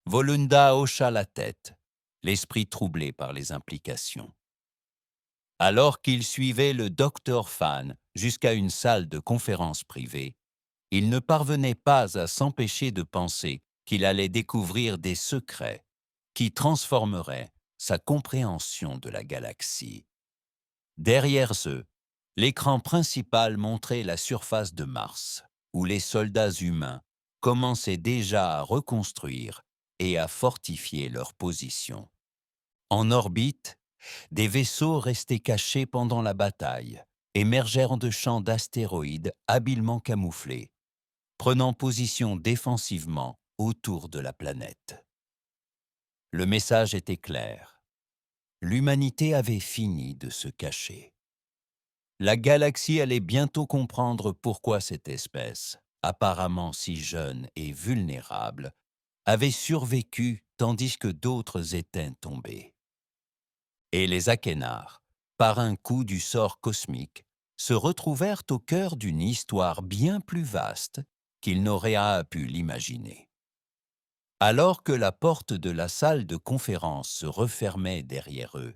Volunda hocha la tête, l'esprit troublé par les implications. Alors qu'il suivait le docteur Fan jusqu'à une salle de conférence privée, il ne parvenait pas à s'empêcher de penser qu'il allait découvrir des secrets qui transformeraient sa compréhension de la galaxie. Derrière eux, l'écran principal montrait la surface de Mars, où les soldats humains commençaient déjà à reconstruire et à fortifier leur position. En orbite, des vaisseaux restés cachés pendant la bataille émergèrent de champs d'astéroïdes habilement camouflés, prenant position défensivement autour de la planète. Le message était clair. L'humanité avait fini de se cacher. La galaxie allait bientôt comprendre pourquoi cette espèce, apparemment si jeune et vulnérable, avait survécu tandis que d'autres étaient tombés. Et les Akénars, par un coup du sort cosmique, se retrouvèrent au cœur d'une histoire bien plus vaste qu'ils n'auraient pu l'imaginer. Alors que la porte de la salle de conférence se refermait derrière eux,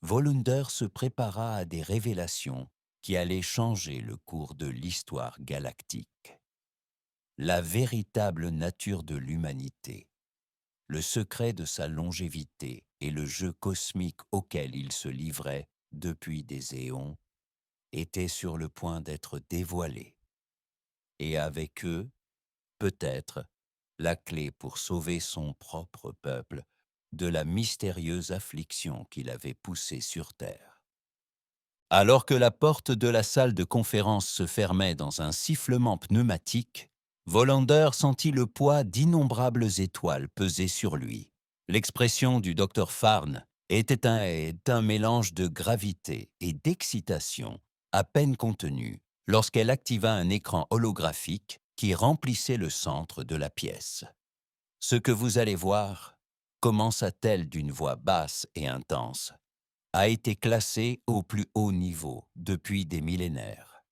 Volunder se prépara à des révélations qui allaient changer le cours de l'histoire galactique. La véritable nature de l'humanité, le secret de sa longévité et le jeu cosmique auquel il se livrait depuis des éons étaient sur le point d'être dévoilés. Et avec eux, peut-être, la clé pour sauver son propre peuple de la mystérieuse affliction qui l'avait poussé sur terre. Alors que la porte de la salle de conférence se fermait dans un sifflement pneumatique, Volander sentit le poids d'innombrables étoiles peser sur lui. L'expression du docteur Farn était un mélange de gravité et d'excitation à peine contenue lorsqu'elle activa un écran holographique qui remplissait le centre de la pièce. « Ce que vous allez voir, » commença-t-elle d'une voix basse et intense, a été classé au plus haut niveau depuis des millénaires.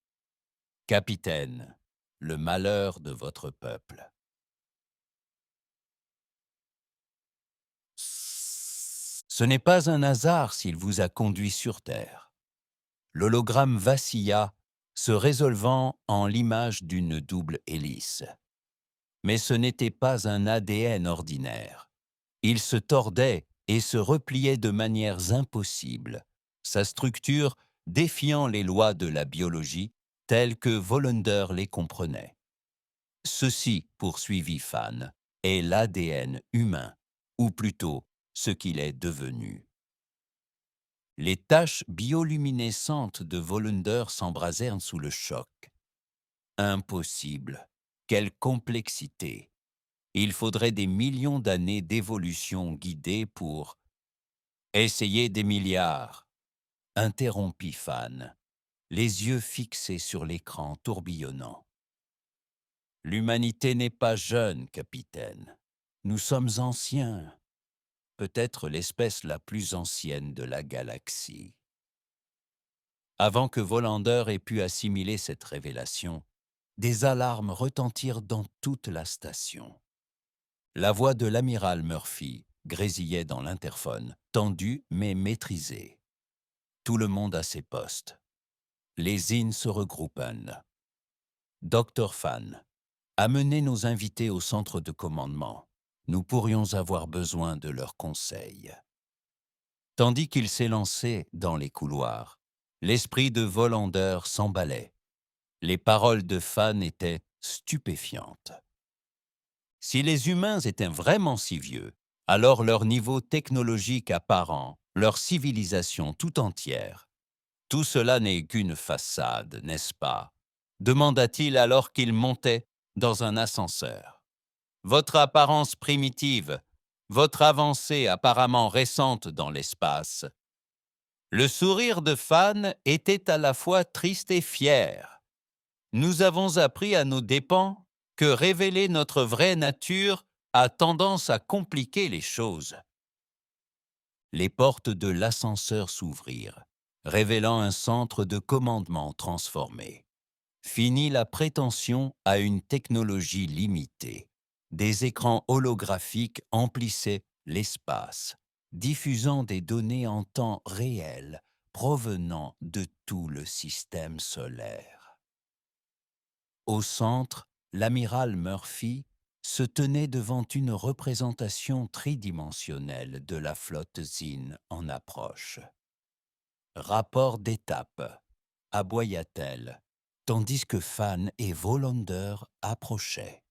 Capitaine, le malheur de votre peuple. Ce n'est pas un hasard s'il vous a conduit sur Terre. L'hologramme vacilla, se résolvant en l'image d'une double hélice. Mais ce n'était pas un ADN ordinaire. Il se tordait et se repliait de manières impossibles, sa structure défiant les lois de la biologie telles que Volander les comprenait. Ceci, poursuivit Fan, est l'ADN humain, ou plutôt ce qu'il est devenu. Les taches bioluminescentes de Volander s'embrasèrent sous le choc. Impossible! Quelle complexité! Il faudrait des millions d'années d'évolution guidée pour essayer des milliards, interrompit Fan, les yeux fixés sur l'écran tourbillonnant. L'humanité n'est pas jeune, capitaine. Nous sommes anciens, peut-être l'espèce la plus ancienne de la galaxie. Avant que Volander ait pu assimiler cette révélation, des alarmes retentirent dans toute la station. La voix de l'amiral Murphy grésillait dans l'interphone, tendue mais maîtrisée. Tout le monde à ses postes. Les IN se regroupen. Dr. Fan, amenez nos invités au centre de commandement. Nous pourrions avoir besoin de leurs conseils. Tandis qu'il s'élançait dans les couloirs, l'esprit de Volander s'emballait. Les paroles de Fan étaient stupéfiantes. Si les humains étaient vraiment si vieux, alors leur niveau technologique apparent, leur civilisation tout entière, tout cela n'est qu'une façade, n'est-ce pas? Demanda-t-il alors qu'il montait dans un ascenseur. Votre apparence primitive, votre avancée apparemment récente dans l'espace. Le sourire de Fan était à la fois triste et fier. Nous avons appris à nos dépens que révéler notre vraie nature a tendance à compliquer les choses. Les portes de l'ascenseur s'ouvrirent, révélant un centre de commandement transformé. Fini la prétention à une technologie limitée. Des écrans holographiques emplissaient l'espace, diffusant des données en temps réel provenant de tout le système solaire. Au centre, l'amiral Murphy se tenait devant une représentation tridimensionnelle de la flotte ZIN en approche. Rapport d'étape, aboya-t-elle, tandis que Fan et Volander approchaient.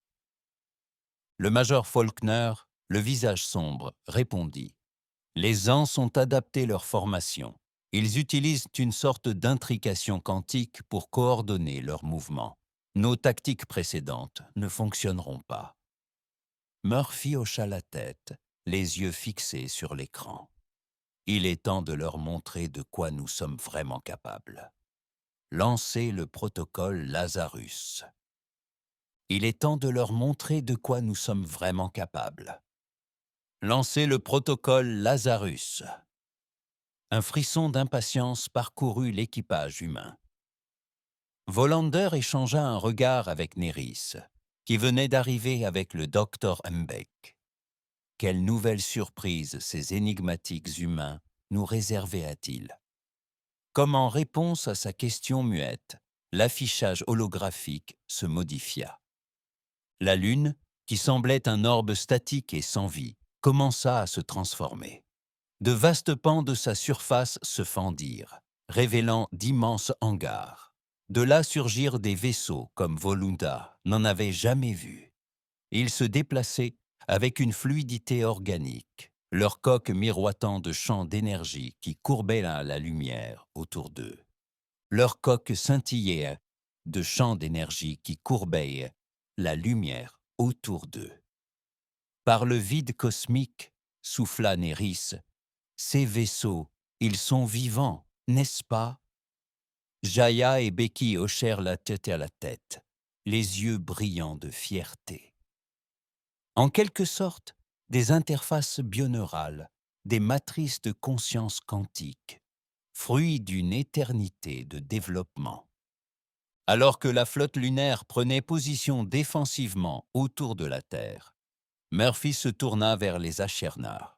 Le major Faulkner, le visage sombre, répondit. Les ans ont adapté leur formation. Ils utilisent une sorte d'intrication quantique pour coordonner leurs mouvements. Nos tactiques précédentes ne fonctionneront pas. Murphy hocha la tête, les yeux fixés sur l'écran. Il est temps de leur montrer de quoi nous sommes vraiment capables. Lancez le protocole Lazarus. Il est temps de leur montrer de quoi nous sommes vraiment capables. Lancez le protocole Lazarus. Un frisson d'impatience parcourut l'équipage humain. Volander échangea un regard avec Néris, qui venait d'arriver avec le docteur Mbeck. Quelle nouvelle surprise ces énigmatiques humains nous réservaient-ils? Comme en réponse à sa question muette, l'affichage holographique se modifia. La Lune, qui semblait un orbe statique et sans vie, commença à se transformer. De vastes pans de sa surface se fendirent, révélant d'immenses hangars. De là surgirent des vaisseaux comme Volunda n'en avait jamais vu. Ils se déplaçaient avec une fluidité organique, leurs coques miroitant de champs d'énergie qui courbaient la lumière autour d'eux. Leurs coques scintillaient de champs d'énergie qui courbaient la lumière autour d'eux. Par le vide cosmique, souffla Néris, ces vaisseaux, ils sont vivants, n'est-ce pas? Jaya et Becky hochèrent la tête à la tête, les yeux brillants de fierté. En quelque sorte, des interfaces bioneurales, des matrices de conscience quantique, fruits d'une éternité de développement. Alors que la flotte lunaire prenait position défensivement autour de la Terre, Murphy se tourna vers les Ashernars.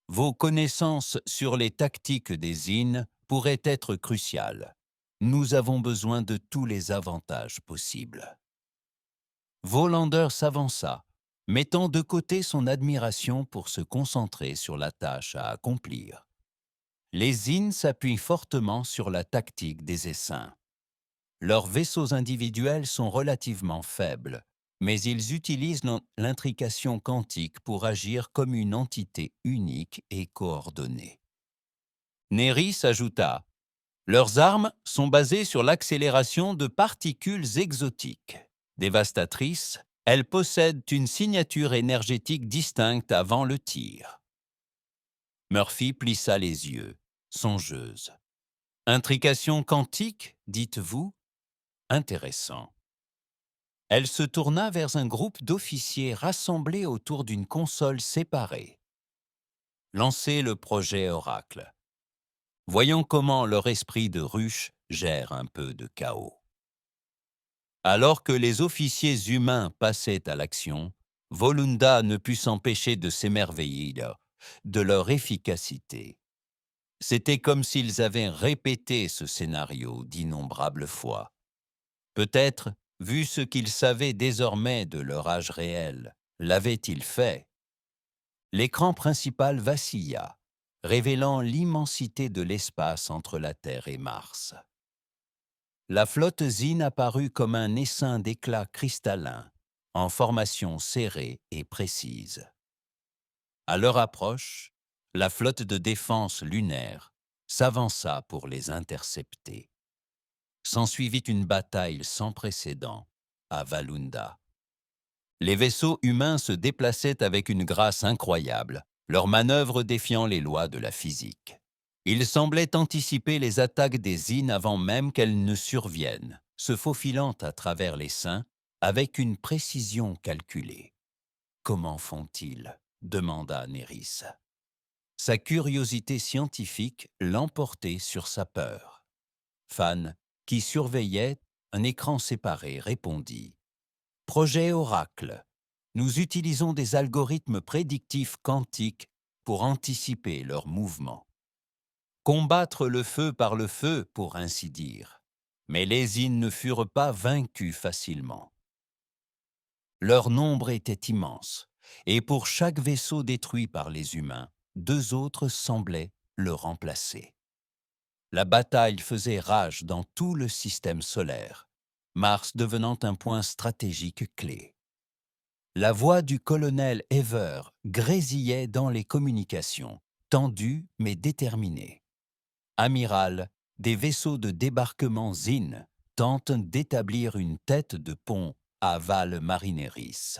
Vos connaissances sur les tactiques des IN pourraient être cruciales. Nous avons besoin de tous les avantages possibles. Volander s'avança, mettant de côté son admiration pour se concentrer sur la tâche à accomplir. Les IN s'appuient fortement sur la tactique des essaims. Leurs vaisseaux individuels sont relativement faibles, mais ils utilisent l'intrication quantique pour agir comme une entité unique et coordonnée. Néris ajouta « Leurs armes sont basées sur l'accélération de particules exotiques. Dévastatrices, elles possèdent une signature énergétique distincte avant le tir. » Murphy plissa les yeux, songeuse. « Intrication quantique, dites-vous? Intéressant. » Elle se tourna vers un groupe d'officiers rassemblés autour d'une console séparée. Lancez le projet Oracle. Voyons comment leur esprit de ruche gère un peu de chaos. Alors que les officiers humains passaient à l'action, Volunda ne put s'empêcher de s'émerveiller de leur efficacité. C'était comme s'ils avaient répété ce scénario d'innombrables fois. Peut-être, vu ce qu'ils savaient désormais de leur âge réel, l'avaient-ils fait? L'écran principal vacilla, révélant l'immensité de l'espace entre la Terre et Mars. La flotte Zine apparut comme un essaim d'éclats cristallins, en formation serrée et précise. À leur approche, la flotte de défense lunaire s'avança pour les intercepter. S'ensuivit une bataille sans précédent à Valunda. Les vaisseaux humains se déplaçaient avec une grâce incroyable, leurs manœuvres défiant les lois de la physique. Ils semblaient anticiper les attaques des Zines avant même qu'elles ne surviennent, se faufilant à travers les seins avec une précision calculée. « Comment font-ils » demanda Néris. Sa curiosité scientifique l'emportait sur sa peur. Fan, qui surveillait un écran séparé, répondit « Projet Oracle. Nous utilisons des algorithmes prédictifs quantiques pour anticiper leurs mouvements. Combattre le feu par le feu, pour ainsi dire. Mais les Zines ne furent pas vaincus facilement. Leur nombre était immense, et pour chaque vaisseau détruit par les humains, 2 autres semblaient le remplacer. La bataille faisait rage dans tout le système solaire, Mars devenant un point stratégique clé. La voix du colonel Ever grésillait dans les communications, tendue mais déterminée. Amiral, des vaisseaux de débarquement Zine tentent d'établir une tête de pont à Val Marineris.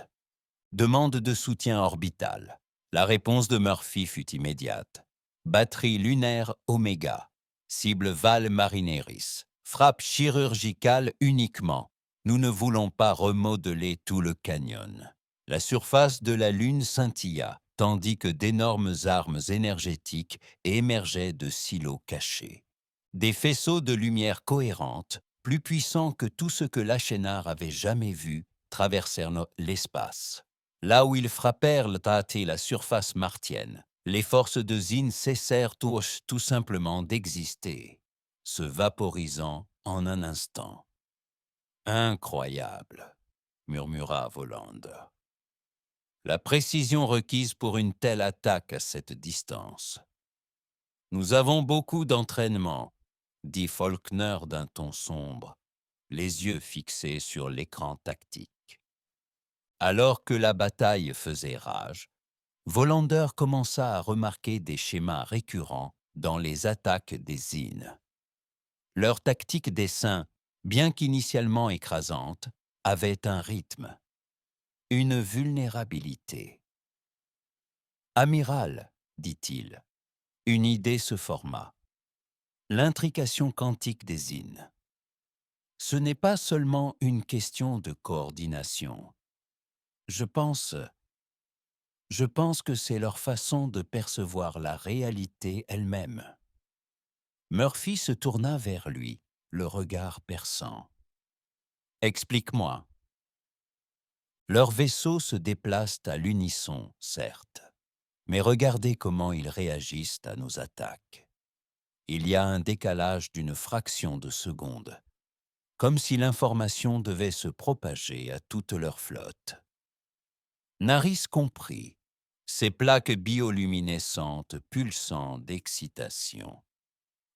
Demande de soutien orbital. La réponse de Murphy fut immédiate. Batterie lunaire Oméga. Cible Val Marineris. Frappe chirurgicale uniquement. Nous ne voulons pas remodeler tout le canyon. La surface de la Lune scintilla, tandis que d'énormes armes énergétiques émergeaient de silos cachés. Des faisceaux de lumière cohérente, plus puissants que tout ce que Lachénard avait jamais vu, traversèrent l'espace. Là où ils frappèrent la surface martienne, les forces de Zine cessèrent tout simplement d'exister, se vaporisant en un instant. « Incroyable !» murmura Voland. « La précision requise pour une telle attaque à cette distance. »« Nous avons beaucoup d'entraînement, » dit Faulkner d'un ton sombre, les yeux fixés sur l'écran tactique. Alors que la bataille faisait rage, Volander commença à remarquer des schémas récurrents dans les attaques des Zines. Leur tactique d'essaim, bien qu'initialement écrasante, avait un rythme, une vulnérabilité. « Amiral, dit-il, une idée se forma. L'intrication quantique des Zines. Ce n'est pas seulement une question de coordination. Je pense que c'est leur façon de percevoir la réalité elle-même. » Murphy se tourna vers lui, le regard perçant. « Explique-moi. » Leurs vaisseaux se déplacent à l'unisson, certes, mais regardez comment ils réagissent à nos attaques. Il y a un décalage d'une fraction de seconde, comme si l'information devait se propager à toute leur flotte. Naris comprit, ces plaques bioluminescentes pulsant d'excitation.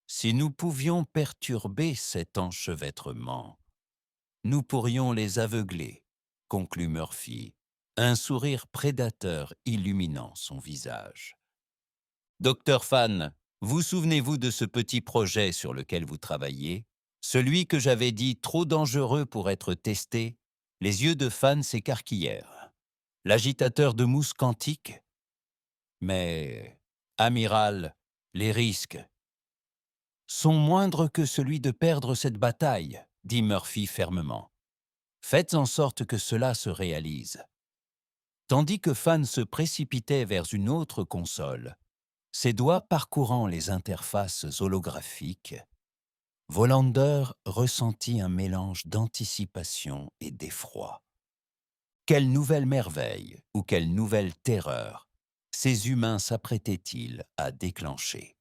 Si nous pouvions perturber cet enchevêtrement, nous pourrions les aveugler, conclut Murphy, un sourire prédateur illuminant son visage. Docteur Fan, vous souvenez-vous de ce petit projet sur lequel vous travailliez? Celui que j'avais dit trop dangereux pour être testé? Les yeux de Fan s'écarquillèrent. L'agitateur de mousse quantique? Mais, amiral, les risques sont moindres que celui de perdre cette bataille, dit Murphy fermement. Faites en sorte que cela se réalise. Tandis que Fan se précipitait vers une autre console, Ses doigts parcourant les interfaces holographiques, Volander ressentit un mélange d'anticipation et d'effroi. Quelle nouvelle merveille ou quelle nouvelle terreur ces humains s'apprêtaient-ils à déclencher?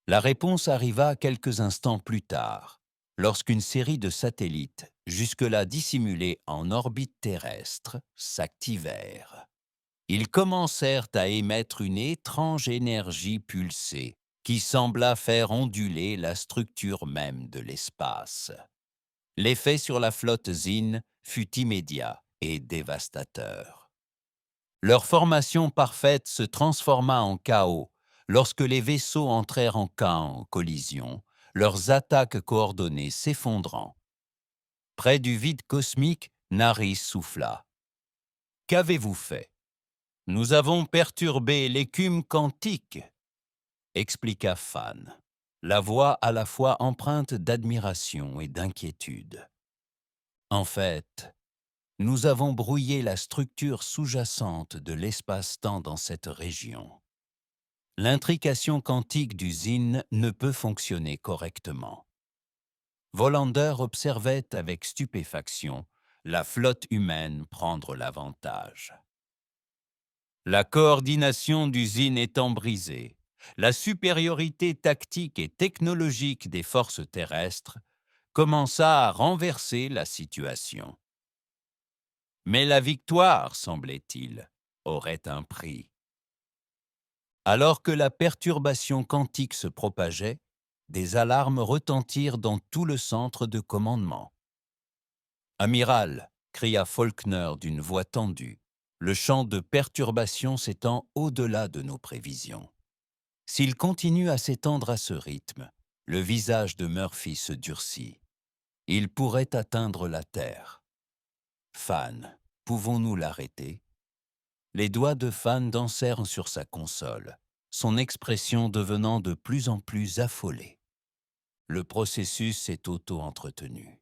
La réponse arriva quelques instants plus tard, lorsqu'une série de satellites, jusque-là dissimulés en orbite terrestre, s'activèrent. Ils commencèrent à émettre une étrange énergie pulsée qui sembla faire onduler la structure même de l'espace. L'effet sur la flotte Zin fut immédiat et dévastateur. Leur formation parfaite se transforma en chaos lorsque les vaisseaux entrèrent en cas en collision, leurs attaques coordonnées s'effondrant. Près du vide cosmique, Naris souffla. « Qu'avez-vous fait? Nous avons perturbé l'écume quantique, expliqua Fan, la voix à la fois empreinte d'admiration et d'inquiétude. En fait, nous avons brouillé la structure sous-jacente de l'espace-temps dans cette région. L'intrication quantique du Zin ne peut fonctionner correctement. Volander observait avec stupéfaction la flotte humaine prendre l'avantage. La coordination du Zin étant brisée, la supériorité tactique et technologique des forces terrestres commença à renverser la situation. Mais la victoire, semblait-il, aurait un prix. Alors que la perturbation quantique se propageait, des alarmes retentirent dans tout le centre de commandement. « Amiral !» cria Faulkner d'une voix tendue, le champ de perturbation s'étend au-delà de nos prévisions. S'il continue à s'étendre à ce rythme, le visage de Murphy se durcit. Il pourrait atteindre la Terre. Fan, pouvons-nous l'arrêter? Les doigts de Fan dansèrent sur sa console, son expression devenant de plus en plus affolée. Le processus est auto-entretenu.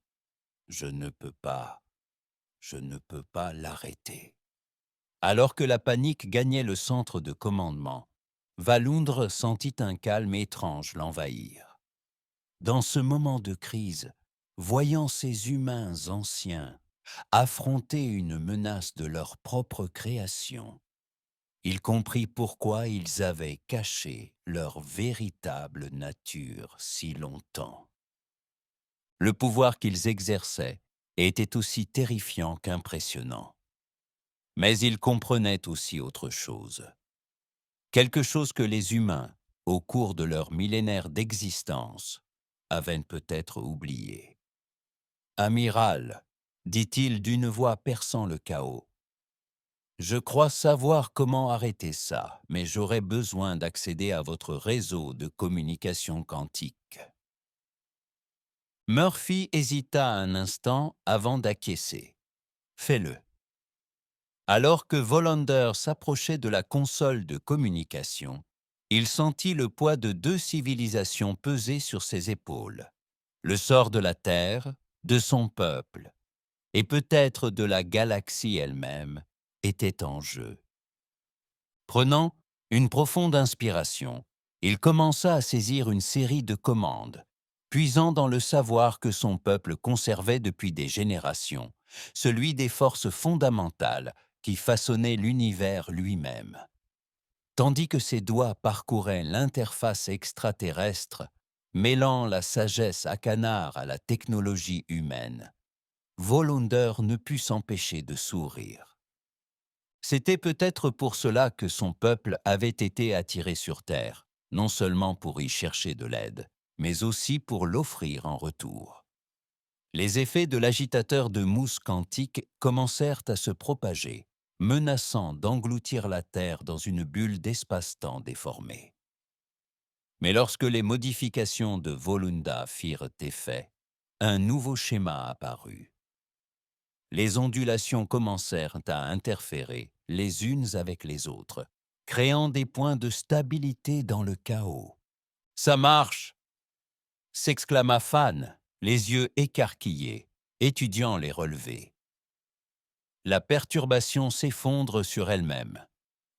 Je ne peux pas l'arrêter. Alors que la panique gagnait le centre de commandement, Valundre sentit un calme étrange l'envahir. Dans ce moment de crise, voyant ces humains anciens affronter une menace de leur propre création, il comprit pourquoi ils avaient caché leur véritable nature si longtemps. Le pouvoir qu'ils exerçaient était aussi terrifiant qu'impressionnant. Mais ils comprenaient aussi autre chose. Quelque chose que les humains, au cours de leur millénaire d'existence, avaient peut-être oublié. « Amiral, dit-il d'une voix perçant le chaos, je crois savoir comment arrêter ça, mais j'aurais besoin d'accéder à votre réseau de communication quantique. » Murphy hésita un instant avant d'acquiescer. « Fais-le. » Alors que Volander s'approchait de la console de communication, il sentit le poids de deux civilisations peser sur ses épaules. Le sort de la Terre, de son peuple, et peut-être de la galaxie elle-même, était en jeu. Prenant une profonde inspiration, il commença à saisir une série de commandes, puisant dans le savoir que son peuple conservait depuis des générations, celui des forces fondamentales qui façonnaient l'univers lui-même. Tandis que ses doigts parcouraient l'interface extraterrestre, mêlant la sagesse akanar à la technologie humaine, Volander ne put s'empêcher de sourire. C'était peut-être pour cela que son peuple avait été attiré sur Terre, non seulement pour y chercher de l'aide, mais aussi pour l'offrir en retour. Les effets de l'agitateur de mousse quantique commencèrent à se propager, menaçant d'engloutir la Terre dans une bulle d'espace-temps déformée. Mais lorsque les modifications de Volunda firent effet, un nouveau schéma apparut. Les ondulations commencèrent à interférer les unes avec les autres, créant des points de stabilité dans le chaos. « Ça marche !» s'exclama Fan, les yeux écarquillés, étudiant les relevés. La perturbation s'effondre sur elle-même.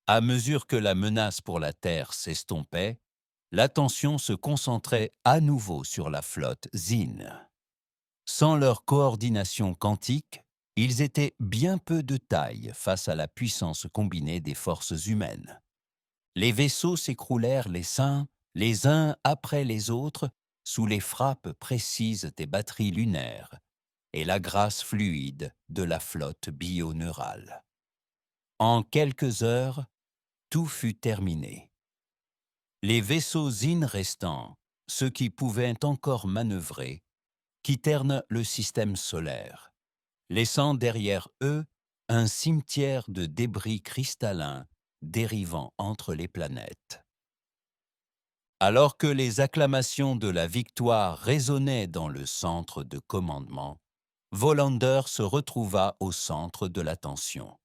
À mesure que la menace pour la Terre s'estompait, l'attention se concentrait à nouveau sur la flotte Zin. Sans leur coordination quantique, ils étaient bien peu de taille face à la puissance combinée des forces humaines. Les vaisseaux s'écroulèrent les uns après les autres, sous les frappes précises des batteries lunaires et la grâce fluide de la flotte bioneurale. En quelques heures, tout fut terminé. Les vaisseaux Zin restants, ceux qui pouvaient encore manœuvrer, quittèrent le système solaire, laissant derrière eux un cimetière de débris cristallins dérivant entre les planètes. Alors que les acclamations de la victoire résonnaient dans le centre de commandement, Volander se retrouva au centre de l'attention.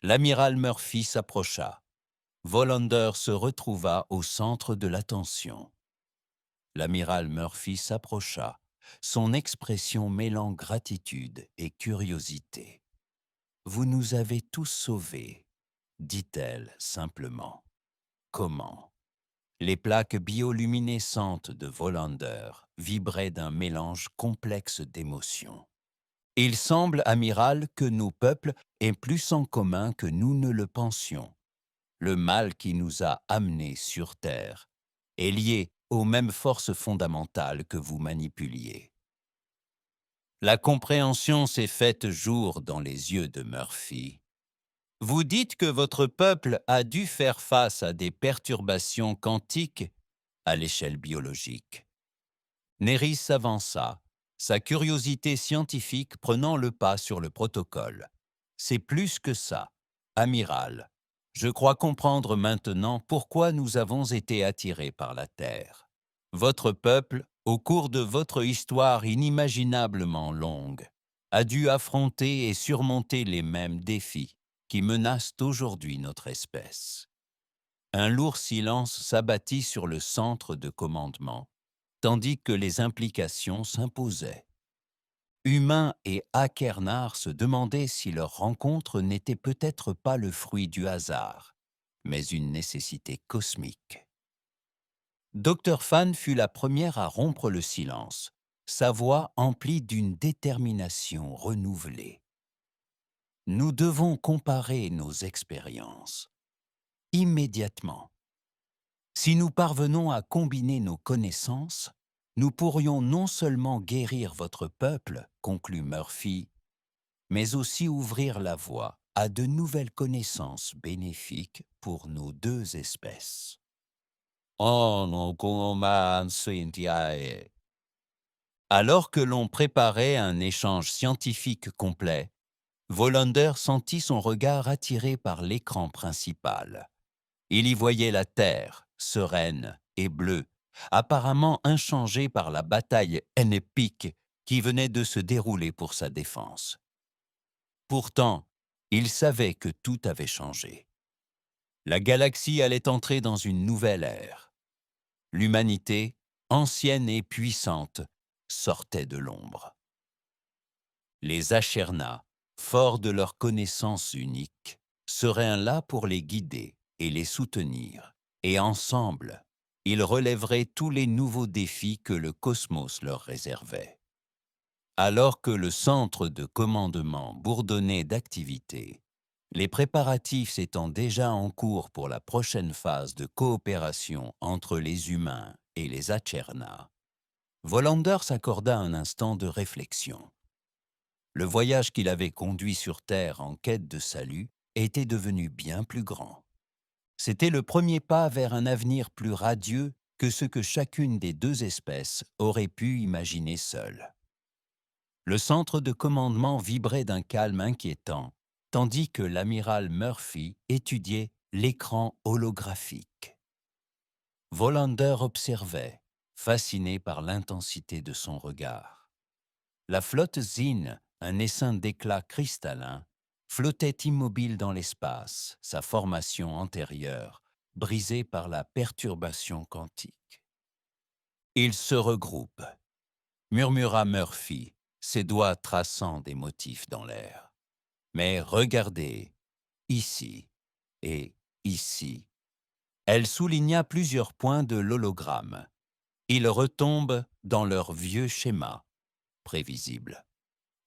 L'amiral Murphy s'approcha. Volander se retrouva au centre de l'attention. L'amiral Murphy s'approcha, son expression mêlant gratitude et curiosité. « Vous nous avez tous sauvés », dit-elle simplement. « Comment ?» Les plaques bioluminescentes de Volander vibraient d'un mélange complexe d'émotions. « Il semble, amiral, que nos peuples aient plus en commun que nous ne le pensions. Le mal qui nous a amenés sur Terre est lié aux mêmes forces fondamentales que vous manipuliez. » La compréhension s'est faite jour dans les yeux de Murphy. « Vous dites que votre peuple a dû faire face à des perturbations quantiques à l'échelle biologique. » Néris s'avança, sa curiosité scientifique prenant le pas sur le protocole. « C'est plus que ça, amiral. Je crois comprendre maintenant pourquoi nous avons été attirés par la Terre. Votre peuple, au cours de votre histoire inimaginablement longue, a dû affronter et surmonter les mêmes défis qui menacent aujourd'hui notre espèce. » Un lourd silence s'abattit sur le centre de commandement, tandis que les implications s'imposaient. Humains et Achernar se demandaient si leur rencontre n'était peut-être pas le fruit du hasard, mais une nécessité cosmique. Dr. Fan fut la première à rompre le silence, sa voix emplie d'une détermination renouvelée. « Nous devons comparer nos expériences. Immédiatement. Si nous parvenons à combiner nos connaissances, nous pourrions non seulement guérir votre peuple, conclut Murphy, mais aussi ouvrir la voie à de nouvelles connaissances bénéfiques pour nos deux espèces. Alors que l'on préparait un échange scientifique complet, Volander sentit son regard attiré par l'écran principal. Il y voyait la Terre, sereine et bleue, apparemment inchangée par la bataille épique qui venait de se dérouler pour sa défense. Pourtant, il savait que tout avait changé. La galaxie allait entrer dans une nouvelle ère. L'humanité, ancienne et puissante, sortait de l'ombre. Les Achernas, forts de leur connaissance unique, seraient là pour les guider et les soutenir, et ensemble, ils relèveraient tous les nouveaux défis que le cosmos leur réservait. Alors que le centre de commandement bourdonnait d'activité, les préparatifs étant déjà en cours pour la prochaine phase de coopération entre les humains et les Achernas, Volander s'accorda un instant de réflexion. Le voyage qu'il avait conduit sur Terre en quête de salut était devenu bien plus grand. C'était le premier pas vers un avenir plus radieux que ce que chacune des deux espèces aurait pu imaginer seule. Le centre de commandement vibrait d'un calme inquiétant, tandis que l'amiral Murphy étudiait l'écran holographique. Volander observait, fasciné par l'intensité de son regard. La flotte Zin, un essaim d'éclats cristallins, flottait immobile dans l'espace, sa formation antérieure, brisée par la perturbation quantique. « Ils se regroupent », murmura Murphy, ses doigts traçant des motifs dans l'air. « Mais regardez, ici, et ici. Elle souligna plusieurs points de l'hologramme. Ils retombent dans leur vieux schéma, prévisible.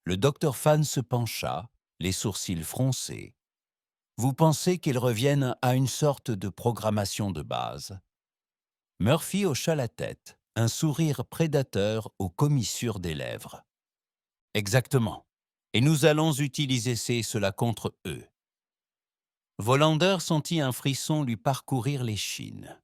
Le docteur Fan se pencha, les sourcils froncés. Vous pensez qu'ils reviennent à une sorte de programmation de base? Murphy hocha la tête, un sourire prédateur aux commissures des lèvres. Exactement. Et nous allons utiliser cela contre eux. Volander sentit un frisson lui parcourir l'échine.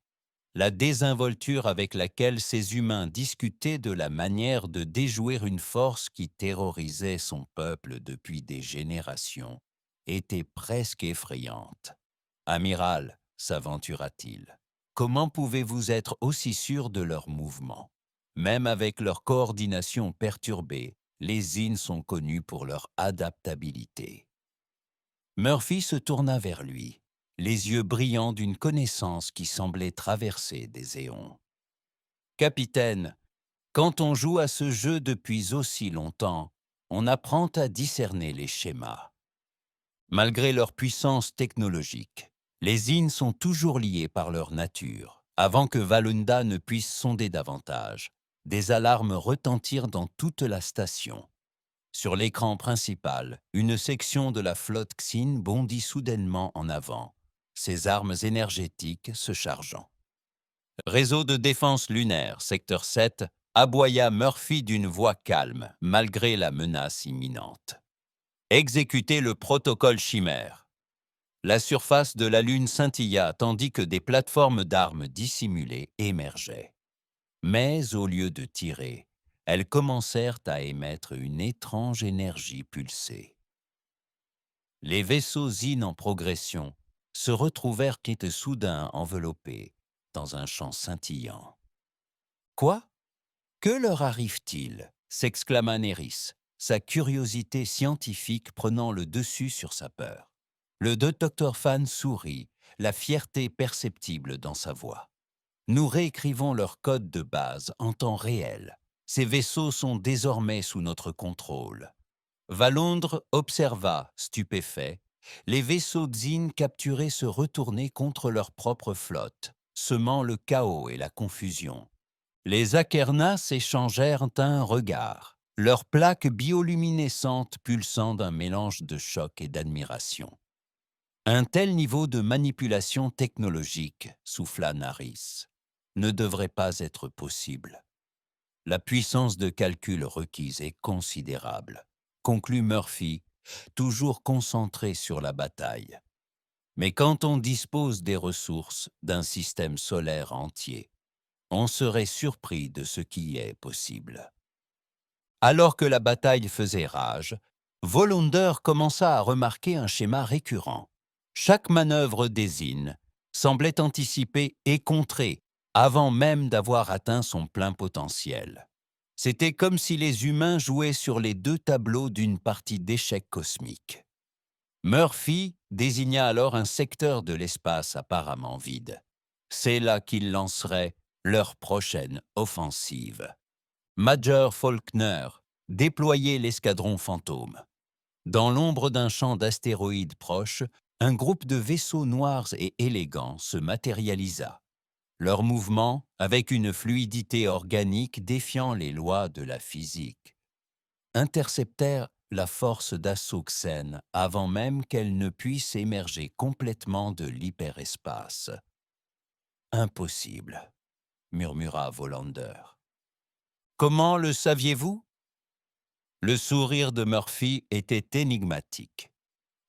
La désinvolture avec laquelle ces humains discutaient de la manière de déjouer une force qui terrorisait son peuple depuis des générations était presque effrayante. « Amiral, s'aventura-t-il, comment pouvez-vous être aussi sûr de leurs mouvements? Même avec leur coordination perturbée, les Zines sont connus pour leur adaptabilité. » Murphy se tourna vers lui, les yeux brillants d'une connaissance qui semblait traverser des éons. « Capitaine, quand on joue à ce jeu depuis aussi longtemps, on apprend à discerner les schémas. Malgré leur puissance technologique, les Zines sont toujours liés par leur nature. Avant que Valunda ne puisse sonder davantage, des alarmes retentirent dans toute la station. Sur l'écran principal, une section de la flotte Xin bondit soudainement en avant, ses armes énergétiques se chargeant. Réseau de défense lunaire, secteur 7, aboya Murphy d'une voix calme, malgré la menace imminente. Exécutez le protocole chimère. La surface de la Lune scintilla tandis que des plateformes d'armes dissimulées émergeaient. Mais au lieu de tirer, elles commencèrent à émettre une étrange énergie pulsée. Les vaisseaux Zines en progression se retrouvèrent soudain enveloppés dans un champ scintillant. « Quoi? Que leur arrive-t-il » s'exclama Néris, sa curiosité scientifique prenant le dessus sur sa peur. Le docteur Fan sourit, la fierté perceptible dans sa voix. Nous réécrivons leur code de base en temps réel. Ces vaisseaux sont désormais sous notre contrôle. Valondre observa, stupéfait, les vaisseaux Zines capturés se retourner contre leur propre flotte, semant le chaos et la confusion. Les Akernas s'échangèrent un regard, leurs plaques bioluminescentes pulsant d'un mélange de choc et d'admiration. Un tel niveau de manipulation technologique, souffla Naris, ne devrait pas être possible. La puissance de calcul requise est considérable, conclut Murphy, toujours concentré sur la bataille. Mais quand on dispose des ressources d'un système solaire entier, on serait surpris de ce qui est possible. Alors que la bataille faisait rage, Volander commença à remarquer un schéma récurrent. Chaque manœuvre des Zines semblait anticiper et contrer avant même d'avoir atteint son plein potentiel. C'était comme si les humains jouaient sur les deux tableaux d'une partie d'échecs cosmique. Murphy désigna alors un secteur de l'espace apparemment vide. C'est là qu'ils lanceraient leur prochaine offensive. Major Faulkner déployait l'escadron fantôme. Dans l'ombre d'un champ d'astéroïdes proche, un groupe de vaisseaux noirs et élégants se matérialisa. Leurs mouvements, avec une fluidité organique défiant les lois de la physique, interceptèrent la force d'assaut Xen avant même qu'elle ne puisse émerger complètement de l'hyperespace. « Impossible », murmura Volander. « Comment le saviez-vous » Le sourire de Murphy était énigmatique.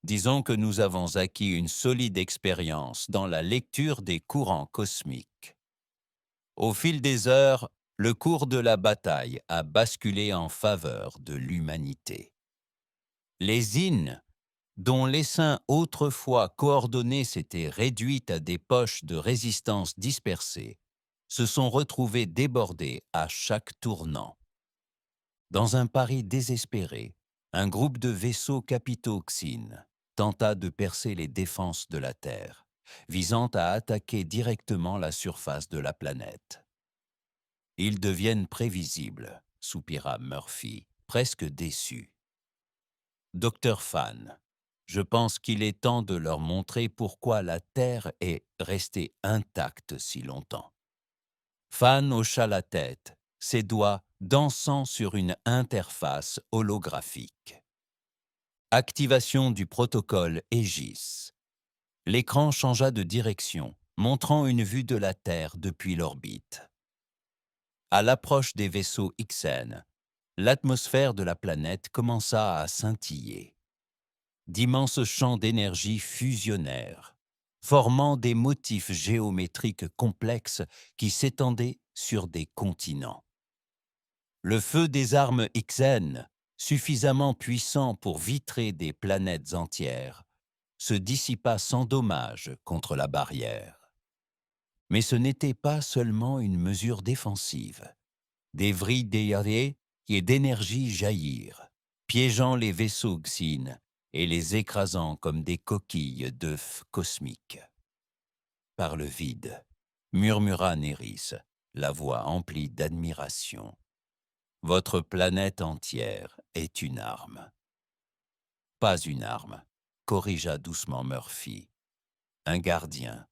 Disons que nous avons acquis une solide expérience dans la lecture des courants cosmiques. Au fil des heures, le cours de la bataille a basculé en faveur de l'humanité. Les Zines, dont l'essaim autrefois coordonné s'était réduit à des poches de résistance dispersées, se sont retrouvés débordés à chaque tournant. Dans un pari désespéré, un groupe de vaisseaux capitaux Xin tenta de percer les défenses de la Terre, visant à attaquer directement la surface de la planète. « Ils deviennent prévisibles », soupira Murphy, presque déçu. Docteur Fan, Je pense qu'il est temps de leur montrer pourquoi la Terre est restée intacte si longtemps. Fan hocha la tête, ses doigts dansant sur une interface holographique. Activation du protocole Aegis. L'écran changea de direction, montrant une vue de la Terre depuis l'orbite. À l'approche des vaisseaux XN, l'atmosphère de la planète commença à scintiller. D'immenses champs d'énergie fusionnèrent, formant des motifs géométriques complexes qui s'étendaient sur des continents. Le feu des armes XN, suffisamment puissant pour vitrer des planètes entières, se dissipa sans dommage contre la barrière. Mais ce n'était pas seulement une mesure défensive. Des vrilles d'énergie et d'énergie jaillirent, piégeant les vaisseaux Xin et les écrasant comme des coquilles d'œufs cosmiques. Par le vide, murmura Néris, la voix emplie d'admiration. Votre planète entière est une arme. Pas une arme, corrigea doucement Murphy. Un gardien,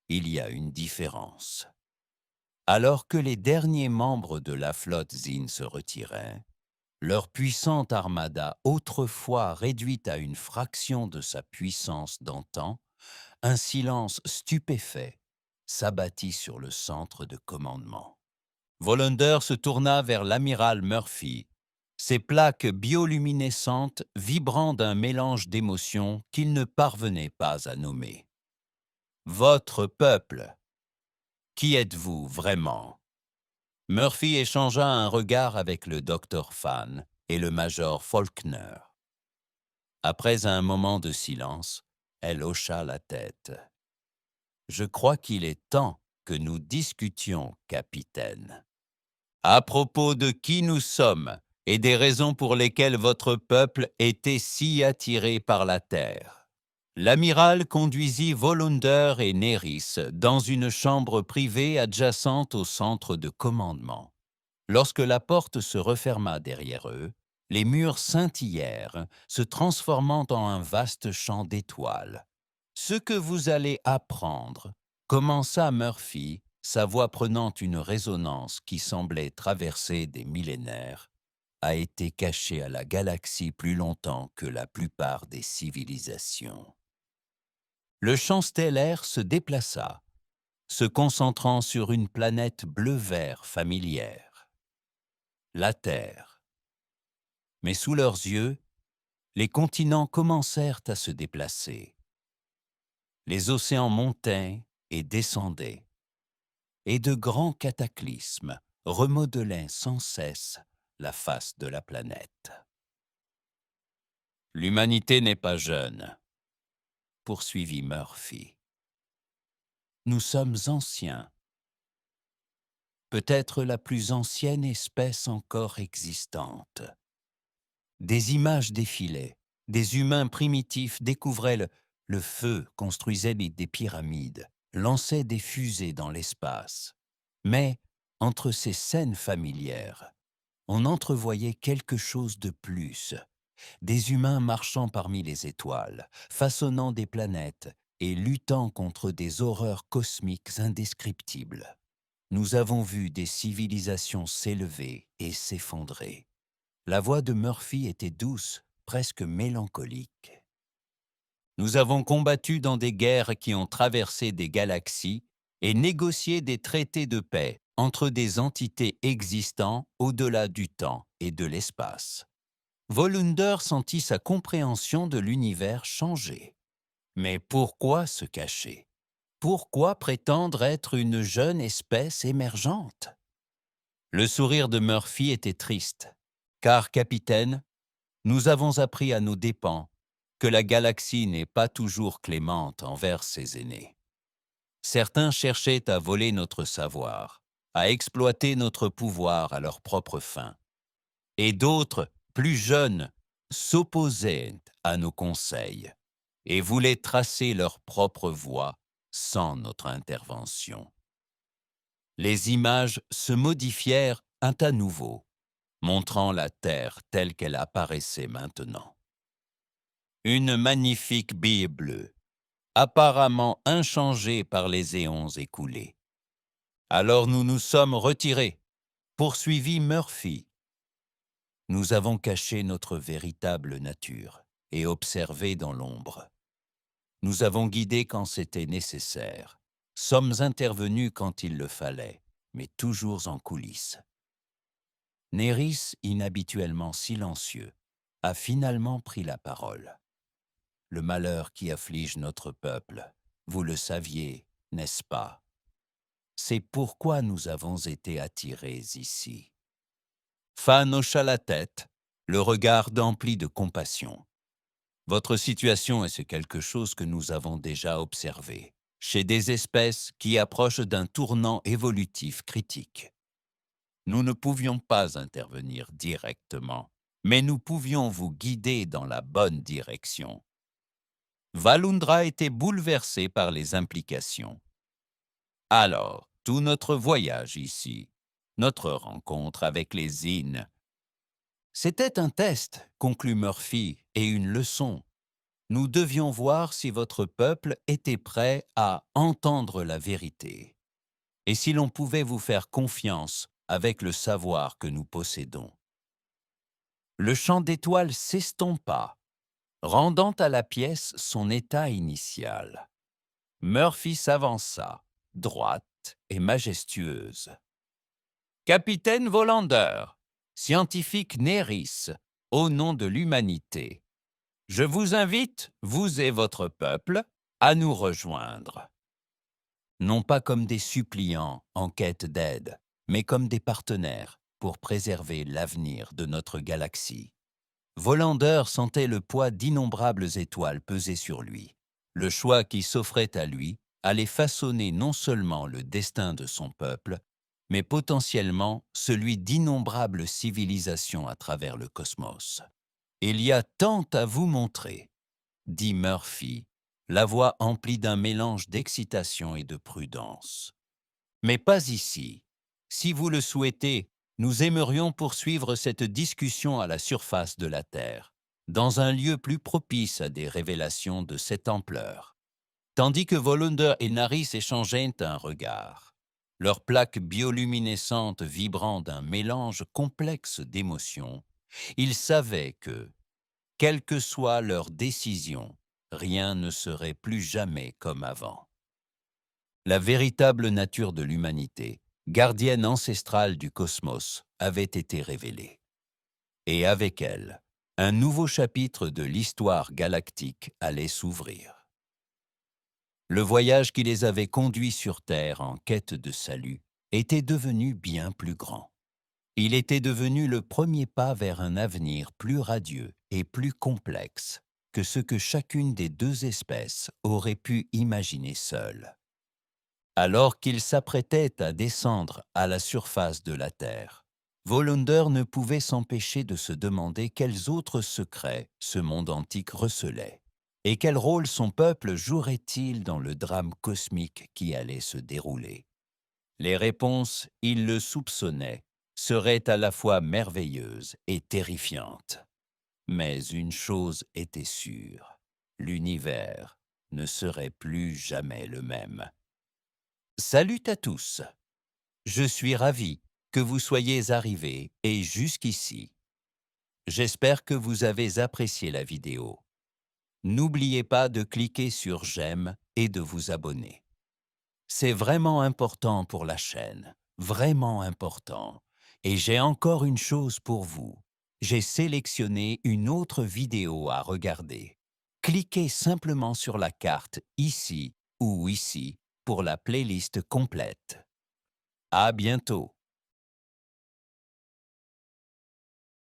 il y a une différence. Alors que les derniers membres de la flotte Xin se retiraient, leur puissante armada, autrefois réduite à une fraction de sa puissance d'antan, un silence stupéfait s'abattit sur le centre de commandement. Volander se tourna vers l'amiral Murphy, ses plaques bioluminescentes vibrant d'un mélange d'émotions qu'il ne parvenait pas à nommer. « Votre peuple, qui êtes-vous vraiment ?» Murphy échangea un regard avec le docteur Fan et le major Faulkner. Après un moment de silence, elle hocha la tête. « Je crois qu'il est temps que nous discutions, capitaine. À propos de qui nous sommes et des raisons pour lesquelles votre peuple était si attiré par la terre. » L'amiral conduisit Volander et Néris dans une chambre privée adjacente au centre de commandement. Lorsque la porte se referma derrière eux, les murs scintillèrent, se transformant en un vaste champ d'étoiles. « Ce que vous allez apprendre, » commença Murphy, sa voix prenant une résonance qui semblait traverser des millénaires, a été caché à la galaxie plus longtemps que la plupart des civilisations. Le champ stellaire se déplaça, se concentrant sur une planète bleu-vert familière, la Terre. Mais sous leurs yeux, les continents commencèrent à se déplacer. Les océans montaient et descendaient, et de grands cataclysmes remodelaient sans cesse la face de la planète. « L'humanité n'est pas jeune, » poursuivit Murphy. « Nous sommes anciens, peut-être la plus ancienne espèce encore existante. » Des images défilaient, des humains primitifs découvraient le feu, construisaient des pyramides, lançaient des fusées dans l'espace. Mais, entre ces scènes familières, on entrevoyait quelque chose de plus. Des humains marchant parmi les étoiles, façonnant des planètes et luttant contre des horreurs cosmiques indescriptibles. Nous avons vu des civilisations s'élever et s'effondrer. La voix de Murphy était douce, presque mélancolique. Nous avons combattu dans des guerres qui ont traversé des galaxies et négocié des traités de paix entre des entités existant au-delà du temps et de l'espace. Volander sentit sa compréhension de l'univers changer. Mais pourquoi se cacher? Pourquoi prétendre être une jeune espèce émergente? Le sourire de Murphy était triste, car, capitaine, nous avons appris à nos dépens que la galaxie n'est pas toujours clémente envers ses aînés. Certains cherchaient à voler notre savoir, à exploiter notre pouvoir à leur propre fin. Et d'autres, plus jeunes, s'opposaient à nos conseils et voulaient tracer leur propre voie sans notre intervention. Les images se modifièrent à nouveau, montrant la Terre telle qu'elle apparaissait maintenant. Une magnifique bille bleue, apparemment inchangée par les éons écoulés. Alors nous nous sommes retirés, poursuivit Murphy. Nous avons caché notre véritable nature et observé dans l'ombre. Nous avons guidé quand c'était nécessaire, sommes intervenus quand il le fallait, mais toujours en coulisses. Néris, inhabituellement silencieux, a finalement pris la parole. Le malheur qui afflige notre peuple, vous le saviez, n'est-ce pas? C'est pourquoi nous avons été attirés ici. Fan hocha la tête, le regard empli de compassion. Votre situation est quelque chose que nous avons déjà observé chez des espèces qui approchent d'un tournant évolutif critique. Nous ne pouvions pas intervenir directement, mais nous pouvions vous guider dans la bonne direction. Valundra était bouleversé par les implications. Alors, tout notre voyage ici, notre rencontre avec les Zines, c'était un test, conclut Murphy, et une leçon. Nous devions voir si votre peuple était prêt à entendre la vérité, et si l'on pouvait vous faire confiance avec le savoir que nous possédons. Le champ d'étoiles s'estompa, rendant à la pièce son état initial. Murphy s'avança, droite et majestueuse. Capitaine Volander, scientifique Néris, au nom de l'humanité, je vous invite, vous et votre peuple, à nous rejoindre. Non pas comme des suppliants en quête d'aide, mais comme des partenaires pour préserver l'avenir de notre galaxie. Volander sentait le poids d'innombrables étoiles peser sur lui. Le choix qui s'offrait à lui allait façonner non seulement le destin de son peuple, mais potentiellement celui d'innombrables civilisations à travers le cosmos. « Il y a tant à vous montrer », dit Murphy, la voix emplie d'un mélange d'excitation et de prudence. « Mais pas ici. Si vous le souhaitez, nous aimerions poursuivre cette discussion à la surface de la Terre, dans un lieu plus propice à des révélations de cette ampleur. » Tandis que Volander et Naris échangeaient un regard, leurs plaques bioluminescentes vibrant d'un mélange complexe d'émotions, ils savaient que, quelle que soit leur décision, rien ne serait plus jamais comme avant. La véritable nature de l'humanité, gardienne ancestrale du cosmos, avait été révélée. Et avec elle, un nouveau chapitre de l'histoire galactique allait s'ouvrir. Le voyage qui les avait conduits sur Terre en quête de salut était devenu bien plus grand. Il était devenu le premier pas vers un avenir plus radieux et plus complexe que ce que chacune des deux espèces aurait pu imaginer seule. Alors qu'ils s'apprêtaient à descendre à la surface de la Terre, Volander ne pouvait s'empêcher de se demander quels autres secrets ce monde antique recelait, et quel rôle son peuple jouerait-il dans le drame cosmique qui allait se dérouler. Les réponses, il le soupçonnait, seraient à la fois merveilleuses et terrifiantes. Mais une chose était sûre, l'univers ne serait plus jamais le même. Salut à tous! Je suis ravi que vous soyez arrivés et jusqu'ici. J'espère que vous avez apprécié la vidéo. N'oubliez pas de cliquer sur j'aime et de vous abonner. C'est vraiment important pour la chaîne, vraiment important. Et j'ai encore une chose pour vous. J'ai sélectionné une autre vidéo à regarder. Cliquez simplement sur la carte ici ou ici pour la playlist complète. À bientôt.